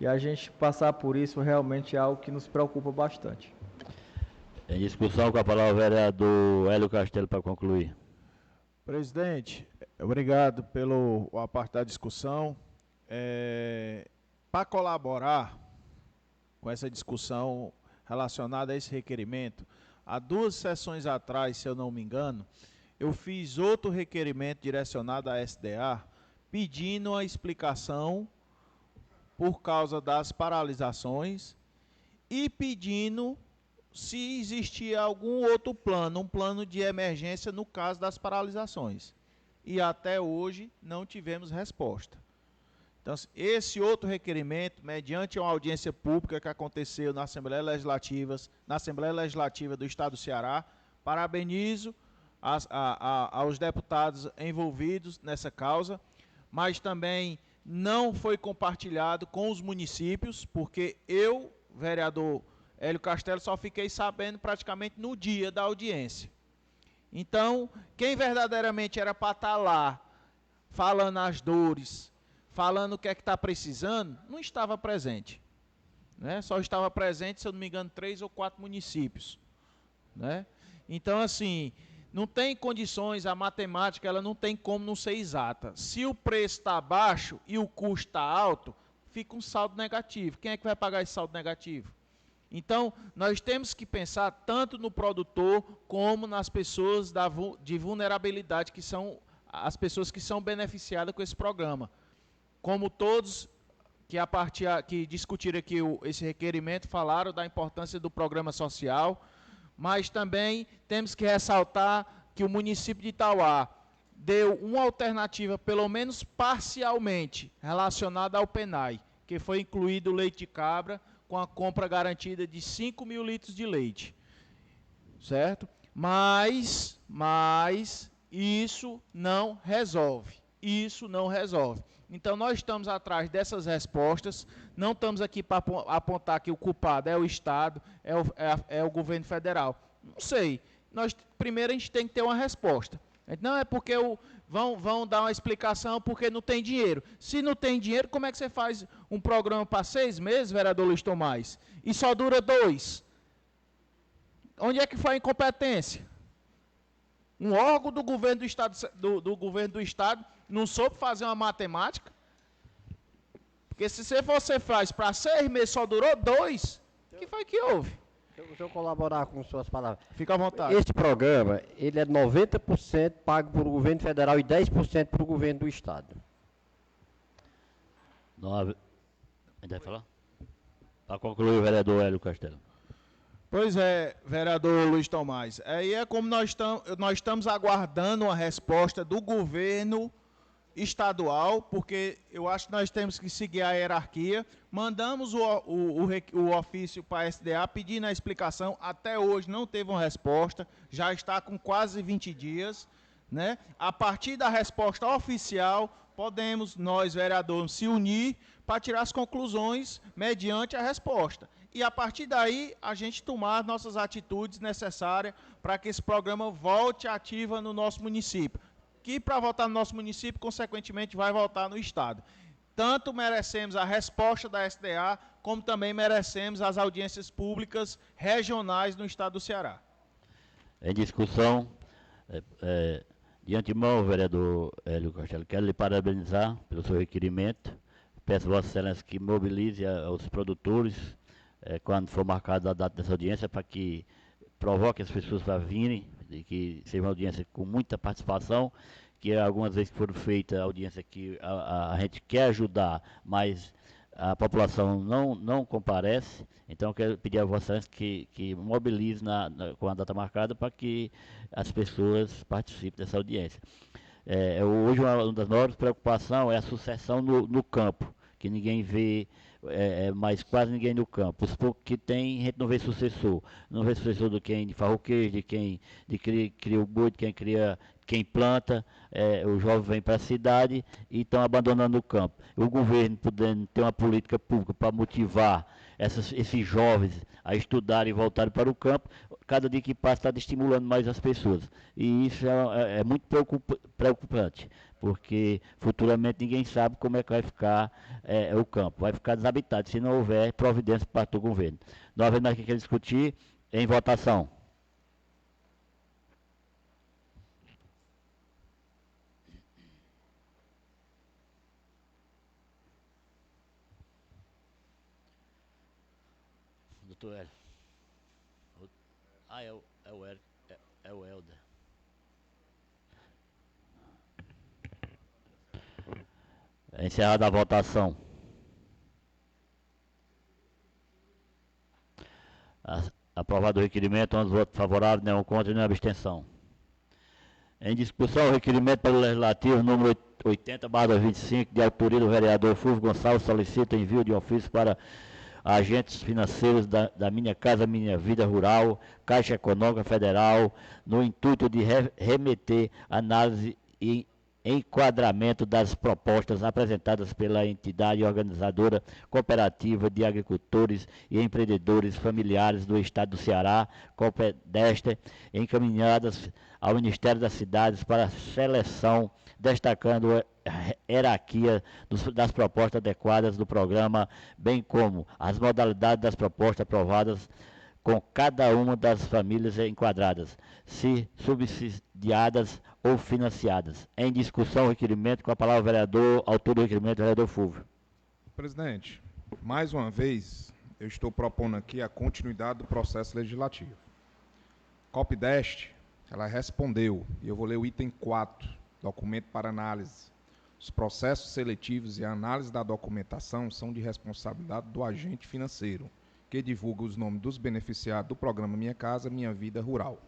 E a gente passar por isso realmente é algo que nos preocupa bastante. Em discussão, com a palavra o vereador Hélio Castelo para concluir. Presidente, obrigado pela parte da discussão. Para colaborar com essa discussão relacionada a esse requerimento, há 2 sessões atrás, se eu não me engano, eu fiz outro requerimento direcionado à SDA, pedindo a explicação por causa das paralisações e pedindo se existia algum outro plano, um plano de emergência no caso das paralisações. E até hoje não tivemos resposta. Então, esse outro requerimento, mediante uma audiência pública que aconteceu na Assembleia Legislativa do Estado do Ceará, parabenizo aos deputados envolvidos nessa causa, mas também não foi compartilhado com os municípios, porque eu, vereador Hélio Castelo, só fiquei sabendo praticamente no dia da audiência. Então, quem verdadeiramente era para estar lá, falando as dores, falando o que é que está precisando, não estava presente. Né? Só estava presente, se eu não me engano, 3 ou 4 municípios. Né? Então, assim, não tem condições, a matemática ela não tem como não ser exata. Se o preço está baixo e o custo está alto, fica um saldo negativo. Quem é que vai pagar esse saldo negativo? Então, nós temos que pensar tanto no produtor como nas pessoas de vulnerabilidade, que são as pessoas que são beneficiadas com esse programa. Como todos que discutiram aqui esse requerimento falaram da importância do programa social, mas também temos que ressaltar que o município de Itauá deu uma alternativa, pelo menos parcialmente, relacionada ao PENAI, que foi incluído o leite de cabra, com a compra garantida de 5.000 litros de leite, certo? Mas isso não resolve, Então, nós estamos atrás dessas respostas, não estamos aqui para apontar que o culpado é o Estado, é o governo federal. Não sei, primeiro a gente tem que ter uma resposta. Não é porque vão dar uma explicação porque não tem dinheiro. Se não tem dinheiro, como é que você faz um programa para 6 meses, vereador Luiz Tomás, e só dura 2? Onde é que foi a incompetência? Um órgão do governo do Estado não soube fazer uma matemática? Porque se você faz para 6 meses só durou 2, o que foi que houve? Deixa eu colaborar com suas palavras. Fica à vontade. Esse programa, ele é 90% pago pelo governo federal e 10% para o governo do Estado. Ainda vai falar? Para concluir, o vereador Hélio Castelo. Pois é, vereador Luiz Tomás. Aí é como nós estamos aguardando uma resposta do governo estadual, porque eu acho que nós temos que seguir a hierarquia. Mandamos o ofício para a SDA pedindo a explicação, até hoje não teve uma resposta, já está com quase 20 dias. Né? A partir da resposta oficial, podemos, nós vereadores, se unir para tirar as conclusões mediante a resposta. E a partir daí, a gente tomar nossas atitudes necessárias para que esse programa volte ativa no nosso município. Que para voltar no nosso município, consequentemente, vai voltar no Estado. Tanto merecemos a resposta da SDA, como também merecemos as audiências públicas regionais no Estado do Ceará. Em discussão, de antemão, vereador Hélio Castelo, quero lhe parabenizar pelo seu requerimento. Peço a Vossa Excelência que mobilize os produtores, quando for marcada a data dessa audiência, para que provoque as pessoas para virem, e que seja uma audiência com muita participação, que algumas vezes foram feitas audiências que a gente quer ajudar, mas a população não comparece. Então, eu quero pedir a Vossa Excelência que mobilize com a data marcada para que as pessoas participem dessa audiência. Hoje, uma das maiores preocupações é a sucessão no campo, que ninguém vê, mas quase ninguém no campo. Os poucos que tem, a gente não vê sucessor. Não vê sucessor de quem farra o queijo, de quem cria o boi, de quem planta. O jovem vem para a cidade e estão abandonando o campo. O governo podendo ter uma política pública para motivar esses jovens a estudarem e voltarem para o campo, cada dia que passa está estimulando mais as pessoas. E isso é muito preocupante, porque futuramente ninguém sabe como é que vai ficar o campo. Vai ficar desabitado se não houver providência por parte do governo. Não havendo mais o que discutir, em votação. Doutor Hélio. Ah, é o Hélio. É o Helder. Encerrada a votação. Aprovado o requerimento, 11 votos favoráveis, nenhum contra e nenhuma abstenção. Em discussão, o requerimento pelo Legislativo número 80/25, de autoria do vereador Fulvio Gonçalves, solicita envio de ofício para agentes financeiros da Minha Casa Minha Vida Rural, Caixa Econômica Federal, no intuito de remeter análise e enquadramento das propostas apresentadas pela entidade organizadora cooperativa de agricultores e empreendedores familiares do Estado do Ceará, Copedeste, encaminhadas ao Ministério das Cidades para seleção, destacando a hierarquia das propostas adequadas do programa, bem como as modalidades das propostas aprovadas com cada uma das famílias enquadradas, se subsidiadas ou financiadas. Em discussão, o requerimento, com a palavra o vereador, autor do requerimento, o vereador Fulvio. Presidente, mais uma vez, eu estou propondo aqui a continuidade do processo legislativo. Copideste, ela respondeu, e eu vou ler o item 4, documento para análise. Os processos seletivos e a análise da documentação são de responsabilidade do agente financeiro, que divulga os nomes dos beneficiados do programa Minha Casa Minha Vida Rural.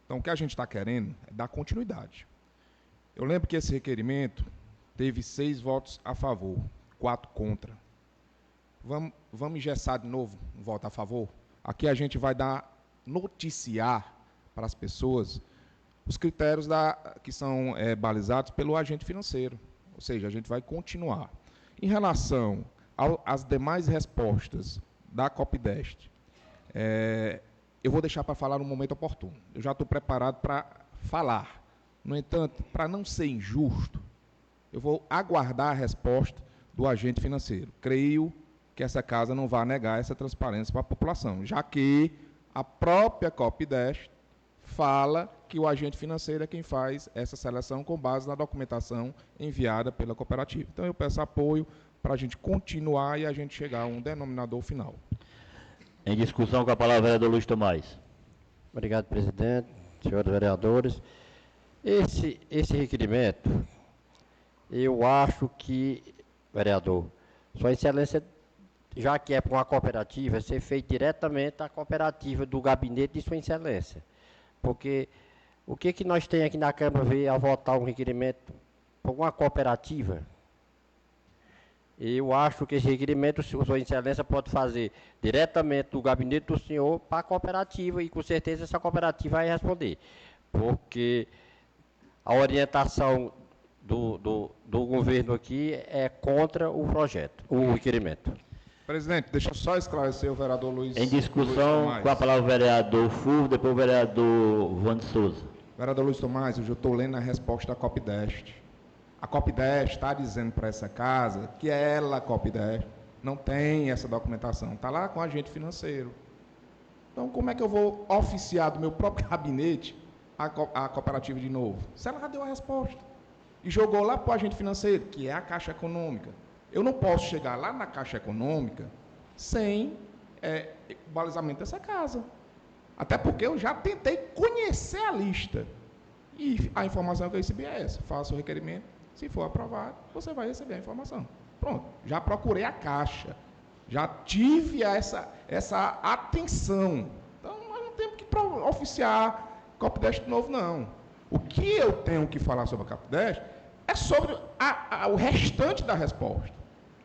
Então, o que a gente está querendo é dar continuidade. Eu lembro que esse requerimento teve 6 votos a favor, 4 contra. Vamos engessar de novo um voto a favor? Aqui a gente vai noticiar para as pessoas os critérios que são balizados pelo agente financeiro. Ou seja, a gente vai continuar. Em relação às demais respostas da Copideste, eu vou deixar para falar no momento oportuno. Eu já estou preparado para falar. No entanto, para não ser injusto, eu vou aguardar a resposta do agente financeiro. Creio que essa casa não vai negar essa transparência para a população, já que a própria Copideste fala que o agente financeiro é quem faz essa seleção com base na documentação enviada pela cooperativa. Então, eu peço apoio para a gente continuar e a gente chegar a um denominador final. Em discussão, com a palavra o vereador Luiz Tomás. Obrigado, presidente, senhores vereadores. Esse requerimento, eu acho que, vereador, Sua Excelência, já que é para uma cooperativa, ser feito diretamente à cooperativa do gabinete de Sua Excelência. Porque o que nós temos aqui na Câmara ver a votar um requerimento para uma cooperativa? Eu acho que esse requerimento, Sua Excelência pode fazer diretamente do gabinete do senhor para a cooperativa e com certeza essa cooperativa vai responder. Porque a orientação do governo aqui é contra o projeto, o requerimento. Presidente, deixa eu só esclarecer o vereador Luiz. Em discussão, com a palavra o vereador Fulvio, depois o vereador Juan de Souza. Vereador Luiz Tomás, eu já estou lendo a resposta da Copideste. A Copideste está dizendo para essa casa que ela, a Copideste, não tem essa documentação. Está lá com o agente financeiro. Então, como é que eu vou oficiar do meu próprio gabinete a cooperativa de novo? Se ela já deu a resposta e jogou lá para o agente financeiro, que é a Caixa Econômica. Eu não posso chegar lá na Caixa Econômica sem o balizamento dessa casa. Até porque eu já tentei conhecer a lista. E a informação que eu recebi é essa. Faça o requerimento. Se for aprovado, você vai receber a informação. Pronto. Já procurei a Caixa. Já tive essa atenção. Então, nós não temos que oficiar Copideste de novo, não. O que eu tenho que falar sobre a Copideste é sobre o restante da resposta.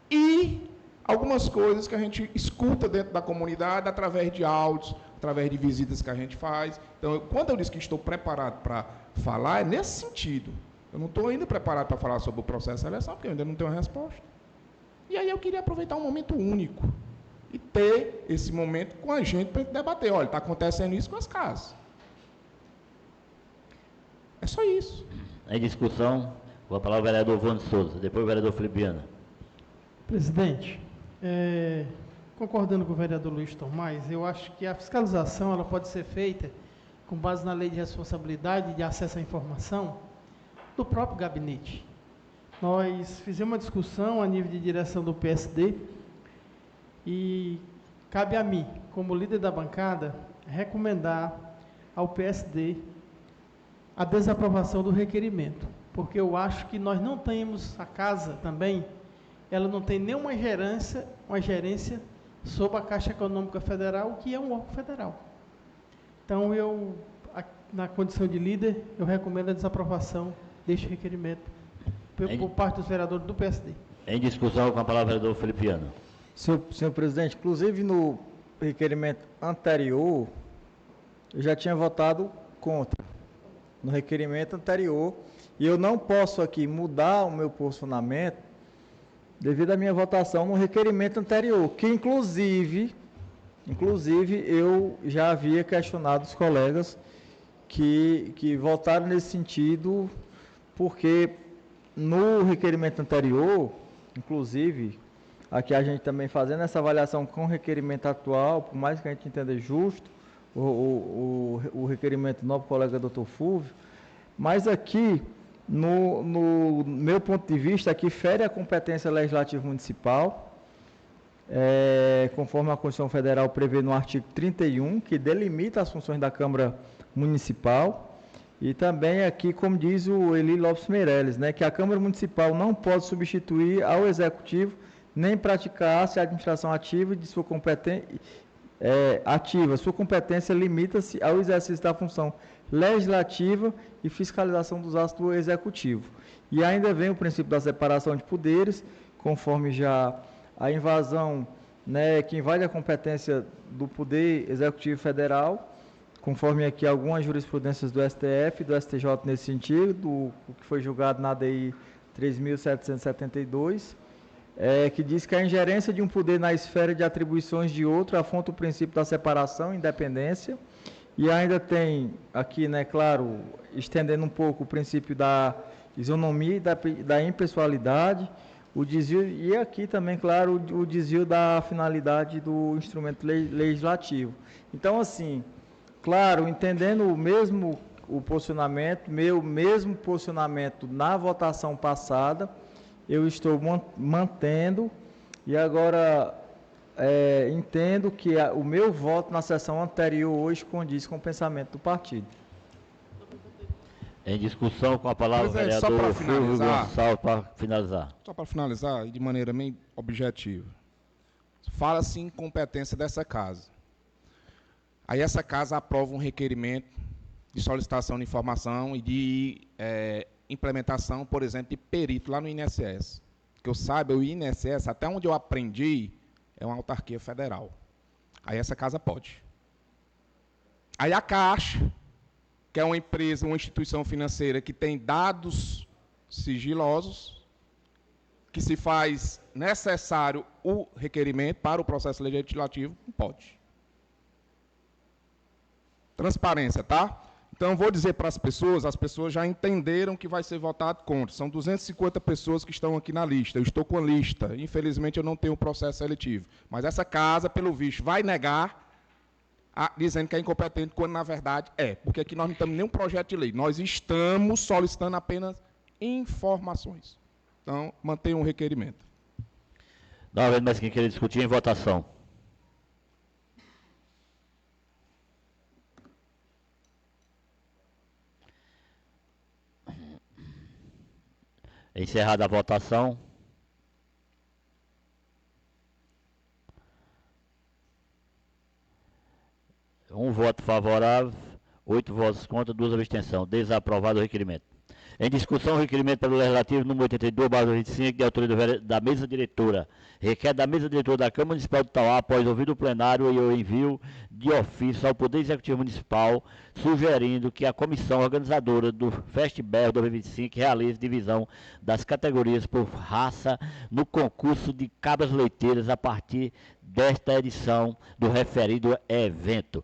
E algumas coisas que a gente escuta dentro da comunidade, através de áudios, através de visitas que a gente faz. Então, quando eu disse que estou preparado para falar, é nesse sentido. Eu não estou ainda preparado para falar sobre o processo de seleção, porque eu ainda não tenho a resposta. E aí eu queria aproveitar um momento único e ter esse momento com a gente para debater. Olha, está acontecendo isso com as casas. É só isso. Em discussão, vou falar o vereador Vando Souza, depois o vereador Filipiano. Presidente, concordando com o vereador Luiz Tomás, eu acho que a fiscalização ela pode ser feita com base na lei de responsabilidade de acesso à informação do próprio gabinete. Nós fizemos uma discussão a nível de direção do PSD e cabe a mim, como líder da bancada, recomendar ao PSD a desaprovação do requerimento, porque eu acho que nós não temos, a casa também, ela não tem nenhuma gerência sobre a Caixa Econômica Federal, que é um órgão federal. Então, na condição de líder, eu recomendo a desaprovação deste requerimento por parte dos vereadores do PSD. Em discussão, com a palavra o vereador Filipiano. Senhor presidente, inclusive no requerimento anterior, eu já tinha votado contra. No requerimento anterior, e eu não posso aqui mudar o meu posicionamento devido à minha votação no requerimento anterior, que inclusive eu já havia questionado os colegas que votaram nesse sentido, porque no requerimento anterior, inclusive, aqui a gente também fazendo essa avaliação com o requerimento atual, por mais que a gente entenda justo, o requerimento do novo colega Dr. Fulvio, mas aqui, no meu ponto de vista, aqui fere a competência legislativa municipal, conforme a Constituição Federal prevê no artigo 31, que delimita as funções da Câmara Municipal, e também aqui, como diz o Eli Lopes Meirelles, né, que a Câmara Municipal não pode substituir ao Executivo, nem praticar a administração ativa de sua competência, sua competência limita-se ao exercício da função legislativa e fiscalização dos atos do Executivo. E ainda vem o princípio da separação de poderes, conforme já a invasão, né, que invade a competência do Poder Executivo Federal, conforme aqui algumas jurisprudências do STF e do STJ nesse sentido, o que foi julgado na ADI 3.772, que diz que a ingerência de um poder na esfera de atribuições de outro afronta o princípio da separação e independência, e ainda tem aqui, né, claro, estendendo um pouco o princípio da isonomia e da impessoalidade, o desvio, e aqui também, claro, o desvio da finalidade do instrumento legislativo. Então, assim, claro, entendendo o posicionamento, meu mesmo posicionamento na votação passada, eu estou mantendo, e agora entendo que o meu voto na sessão anterior hoje condiz com o pensamento do partido. Em discussão, com a palavra o vereador Fulvio Gonçalves para finalizar. Só para finalizar, e de maneira bem objetiva. Fala-se em competência dessa casa. Aí essa casa aprova um requerimento de solicitação de informação e de implementação, por exemplo, de perito lá no INSS. Que eu saiba, o INSS, até onde eu aprendi, é uma autarquia federal. Aí essa casa pode. Aí a Caixa, que é uma empresa, uma instituição financeira que tem dados sigilosos, que se faz necessário o requerimento para o processo legislativo, não pode. Transparência, tá? Então, vou dizer para as pessoas já entenderam que vai ser votado contra. São 250 pessoas que estão aqui na lista. Eu estou com a lista. Infelizmente, eu não tenho o processo seletivo. Mas essa casa, pelo visto, vai negar, dizendo que é incompetente, quando, na verdade, é. Porque aqui nós não temos nenhum projeto de lei. Nós estamos solicitando apenas informações. Então, mantenham o requerimento. Não havendo mais quem queira discutir em votação. Encerrada a votação. Um voto favorável, 8 votos contra, 2 abstenções. Desaprovado o requerimento. Em discussão, o requerimento pelo Legislativo número 82/25, de autoria da mesa diretora. Requer da mesa diretora da Câmara Municipal de Tauá, após ouvido o plenário e o envio de ofício ao Poder Executivo Municipal, sugerindo que a comissão organizadora do Festibel 2025 realize divisão das categorias por raça no concurso de cabras leiteiras a partir desta edição do referido evento.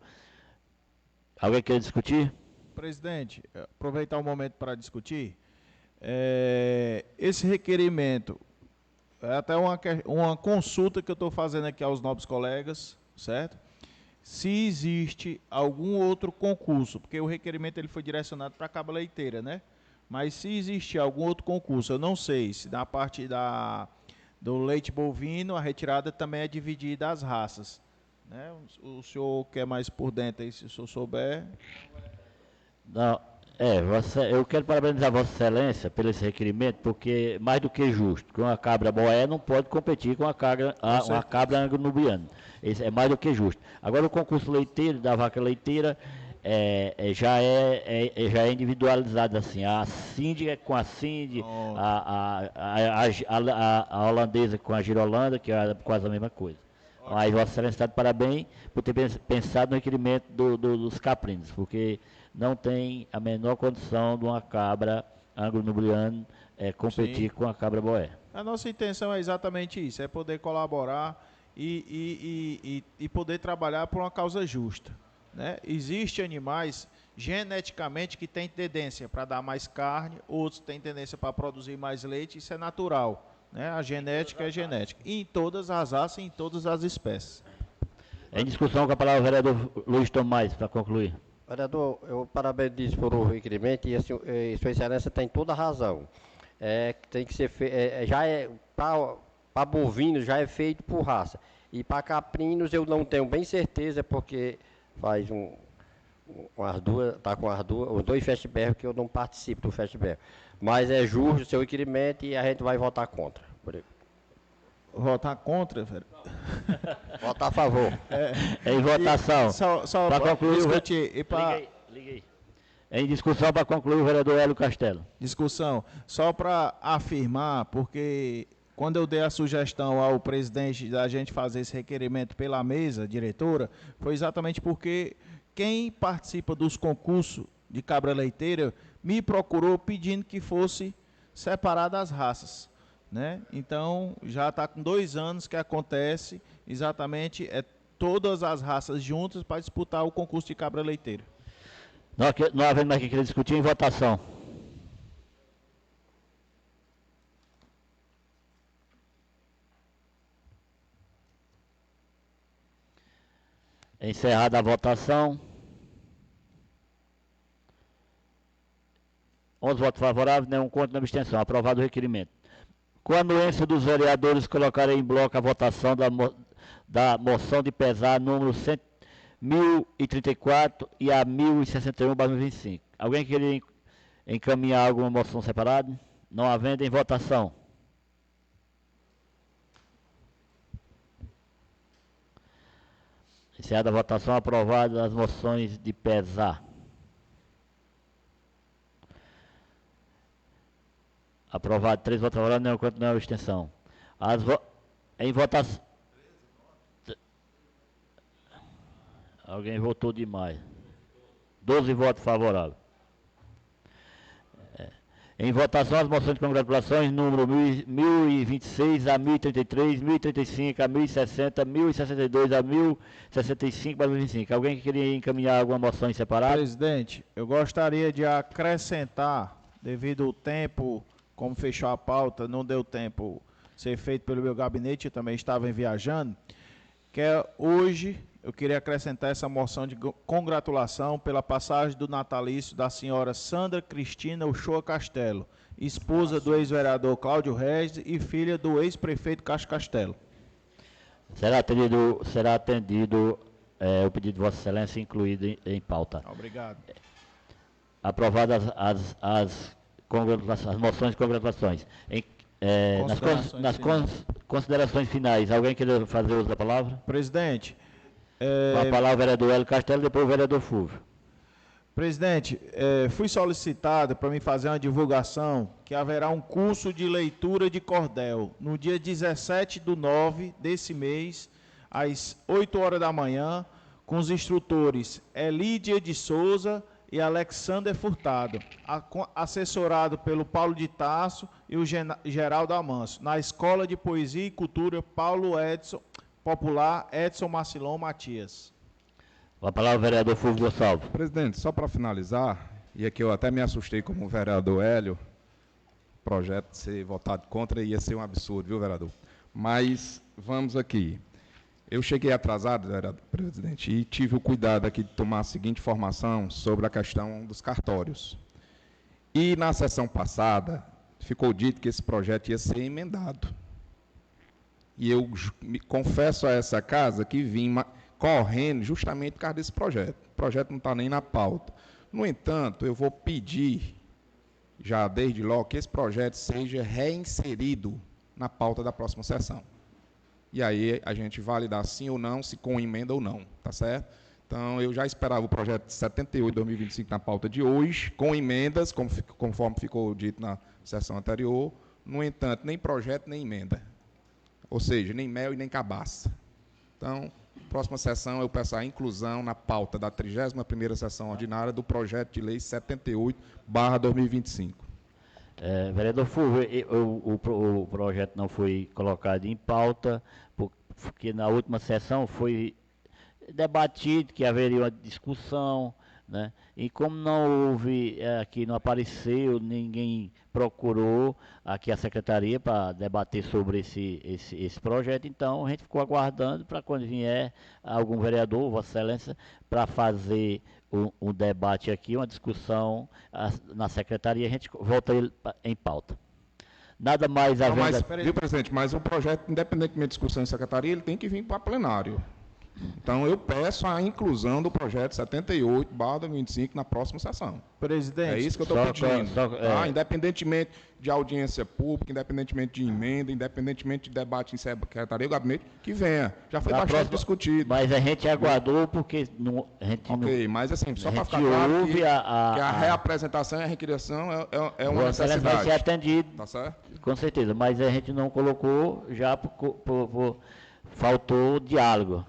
Alguém quer discutir? Presidente, aproveitar o momento para discutir. Esse requerimento é até uma consulta que eu estou fazendo aqui aos nobres colegas, certo? Se existe algum outro concurso, porque o requerimento ele foi direcionado para a cabra leiteira, né? Mas se existe algum outro concurso, eu não sei se na parte do leite bovino a retirada também é dividida as raças, né? O senhor quer mais por dentro aí, se o senhor souber. Não, eu quero parabenizar Vossa Excelência pelo esse requerimento, porque mais do que justo, que uma cabra boé não pode competir com uma cabra anglo-nubiana. Isso é mais do que justo. Agora o concurso leiteiro, da vaca leiteira, já é individualizado assim. A síndica com a Cindy, a holandesa com a girolanda, que é quase a mesma coisa. Mas Vossa Excelência está de parabéns por ter pensado no requerimento dos caprinos, porque não tem a menor condição de uma cabra anglo-nubiana competir com a cabra boé. A nossa intenção é exatamente isso, é poder colaborar e poder trabalhar por uma causa justa, né? Existem animais geneticamente que têm tendência para dar mais carne, outros têm tendência para produzir mais leite, isso é natural, né? A genética é genética, e em todas as raças, em todas as espécies. Em discussão com a palavra o vereador Luiz Tomás, para concluir. Vereador, eu parabenizo por o requerimento e Sua Excelência tem toda a razão. Tem que ser para bovinos já é feito por raça. E para caprinos eu não tenho bem certeza, porque faz os dois festiberros que eu não participo do festiberro. Mas é justo o seu requerimento e a gente vai votar contra. Votar contra, velho? Votar a favor. Em votação. Só para concluir discutir. Liguei. Em discussão para concluir o vereador Hélio Castelo. Discussão. Só para afirmar, porque quando eu dei a sugestão ao presidente da gente fazer esse requerimento pela mesa diretora, foi exatamente porque quem participa dos concursos de cabra leiteira me procurou pedindo que fosse separada as raças, né? Então, já está com 2 anos que acontece exatamente todas as raças juntas para disputar o concurso de cabra leiteira. Não havendo mais que querer discutir, em votação. Encerrada a votação. 11 votos favoráveis, nenhum contra, nenhuma abstenção. Aprovado o requerimento. Com a anuência dos vereadores, colocarei em bloco a votação da moção de pesar número 1034 e a 1061/2025. Alguém queria encaminhar alguma moção separada? Não havendo, em votação. Encerrada a votação, aprovada as moções de pesar. Aprovado 3 votos favoráveis, nenhum contra, nenhuma abstenção. Em votação. Alguém votou demais. 12 votos favoráveis. Em votação, as moções de congratulações, número 1026 a 1033, 1035 a 1060, 1062 a 1065/2025. Alguém que queria encaminhar alguma moção em separado? Presidente, eu gostaria de acrescentar, devido ao tempo, como fechou a pauta, não deu tempo ser feito pelo meu gabinete, eu também estava viajando, que hoje eu queria acrescentar essa moção de congratulação pela passagem do natalício da senhora Sandra Cristina Uchoa Castelo, esposa do ex-vereador Cláudio Regis e filha do ex-prefeito Cássio Castelo. Será atendido o pedido de Vossa Excelência, incluído em pauta. Obrigado. Aprovadas as moções de congratulações. Nas considerações finais, alguém quer fazer uso da palavra? Presidente. Com a palavra o vereador Hélio Castelo, depois o vereador Fulvio. Presidente, fui solicitado para me fazer uma divulgação que haverá um curso de leitura de cordel no dia 17/9 desse mês, às 8 horas da manhã, com os instrutores Elídia de Souza e Alexander Furtado, assessorado pelo Paulo de Tarso e o Geraldo Amanso, na Escola de Poesia e Cultura Paulo Edson, Popular Edson Marcilon Matias. Com a palavra, vereador Fulvio Gonçalves. Presidente, só para finalizar, e aqui eu até me assustei como o vereador Hélio, o projeto ser votado contra ia ser um absurdo, viu, vereador? Mas vamos aqui. Eu cheguei atrasado, vereador presidente, e tive o cuidado aqui de tomar a seguinte informação sobre a questão dos cartórios. E na sessão passada, ficou dito que esse projeto ia ser emendado. E eu me confesso a essa casa que vim correndo justamente por causa desse projeto. O projeto não está nem na pauta. No entanto, eu vou pedir, já desde logo, que esse projeto seja reinserido na pauta da próxima sessão. E aí a gente validar sim ou não, se com emenda ou não, tá certo? Então, eu já esperava o projeto 78/2025 na pauta de hoje, com emendas, conforme ficou dito na sessão anterior. No entanto, nem projeto, nem emenda. Ou seja, nem mel e nem cabaça. Então, próxima sessão eu peço a inclusão na pauta da 31ª sessão ordinária do projeto de lei 78/2025. Vereador Fulvio, o projeto não foi colocado em pauta, porque na última sessão foi debatido que haveria uma discussão, né? E como não houve, aqui não apareceu, ninguém procurou aqui a secretaria para debater sobre esse projeto, então a gente ficou aguardando para quando vier algum vereador, Vossa Excelência, para fazer um debate aqui, uma discussão na secretaria, a gente volta ele em pauta. Nada mais a ver. Viu, presidente, mas o projeto, independentemente de discussão em secretaria, ele tem que vir para plenário. Então, eu peço a inclusão do projeto 78/2025 na próxima sessão. Presidente, é isso que eu estou pedindo. Independentemente de audiência pública, independentemente de emenda, independentemente de debate em secretaria, o gabinete, que venha. Já foi bastante discutido. Mas a gente aguardou porque a gente não... Ok, mas assim, só para ficar claro que a reapresentação e a recriação é uma necessidade. Vai ser atendido, tá certo? Com certeza, mas a gente não colocou já faltou diálogo.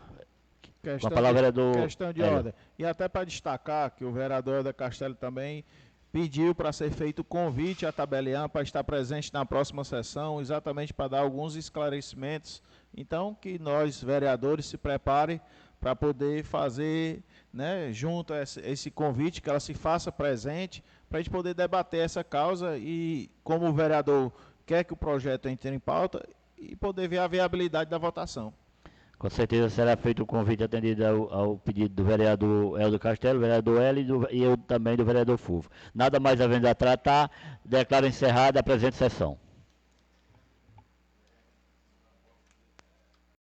Com a palavra, vereador questão de ordem. E até para destacar que o vereador Helder Castelli também pediu para ser feito o convite à Tabelian para estar presente na próxima sessão, exatamente para dar alguns esclarecimentos. Então, que nós, vereadores, se preparem para poder fazer, né, junto a esse convite, que ela se faça presente, para a gente poder debater essa causa e, como o vereador quer que o projeto entre em pauta, e poder ver a viabilidade da votação. Com certeza será feito o convite atendido ao pedido do vereador Helder Castelli, vereador Hélio e eu também do vereador Fulvio. Nada mais havendo a tratar, declaro encerrada a presente sessão.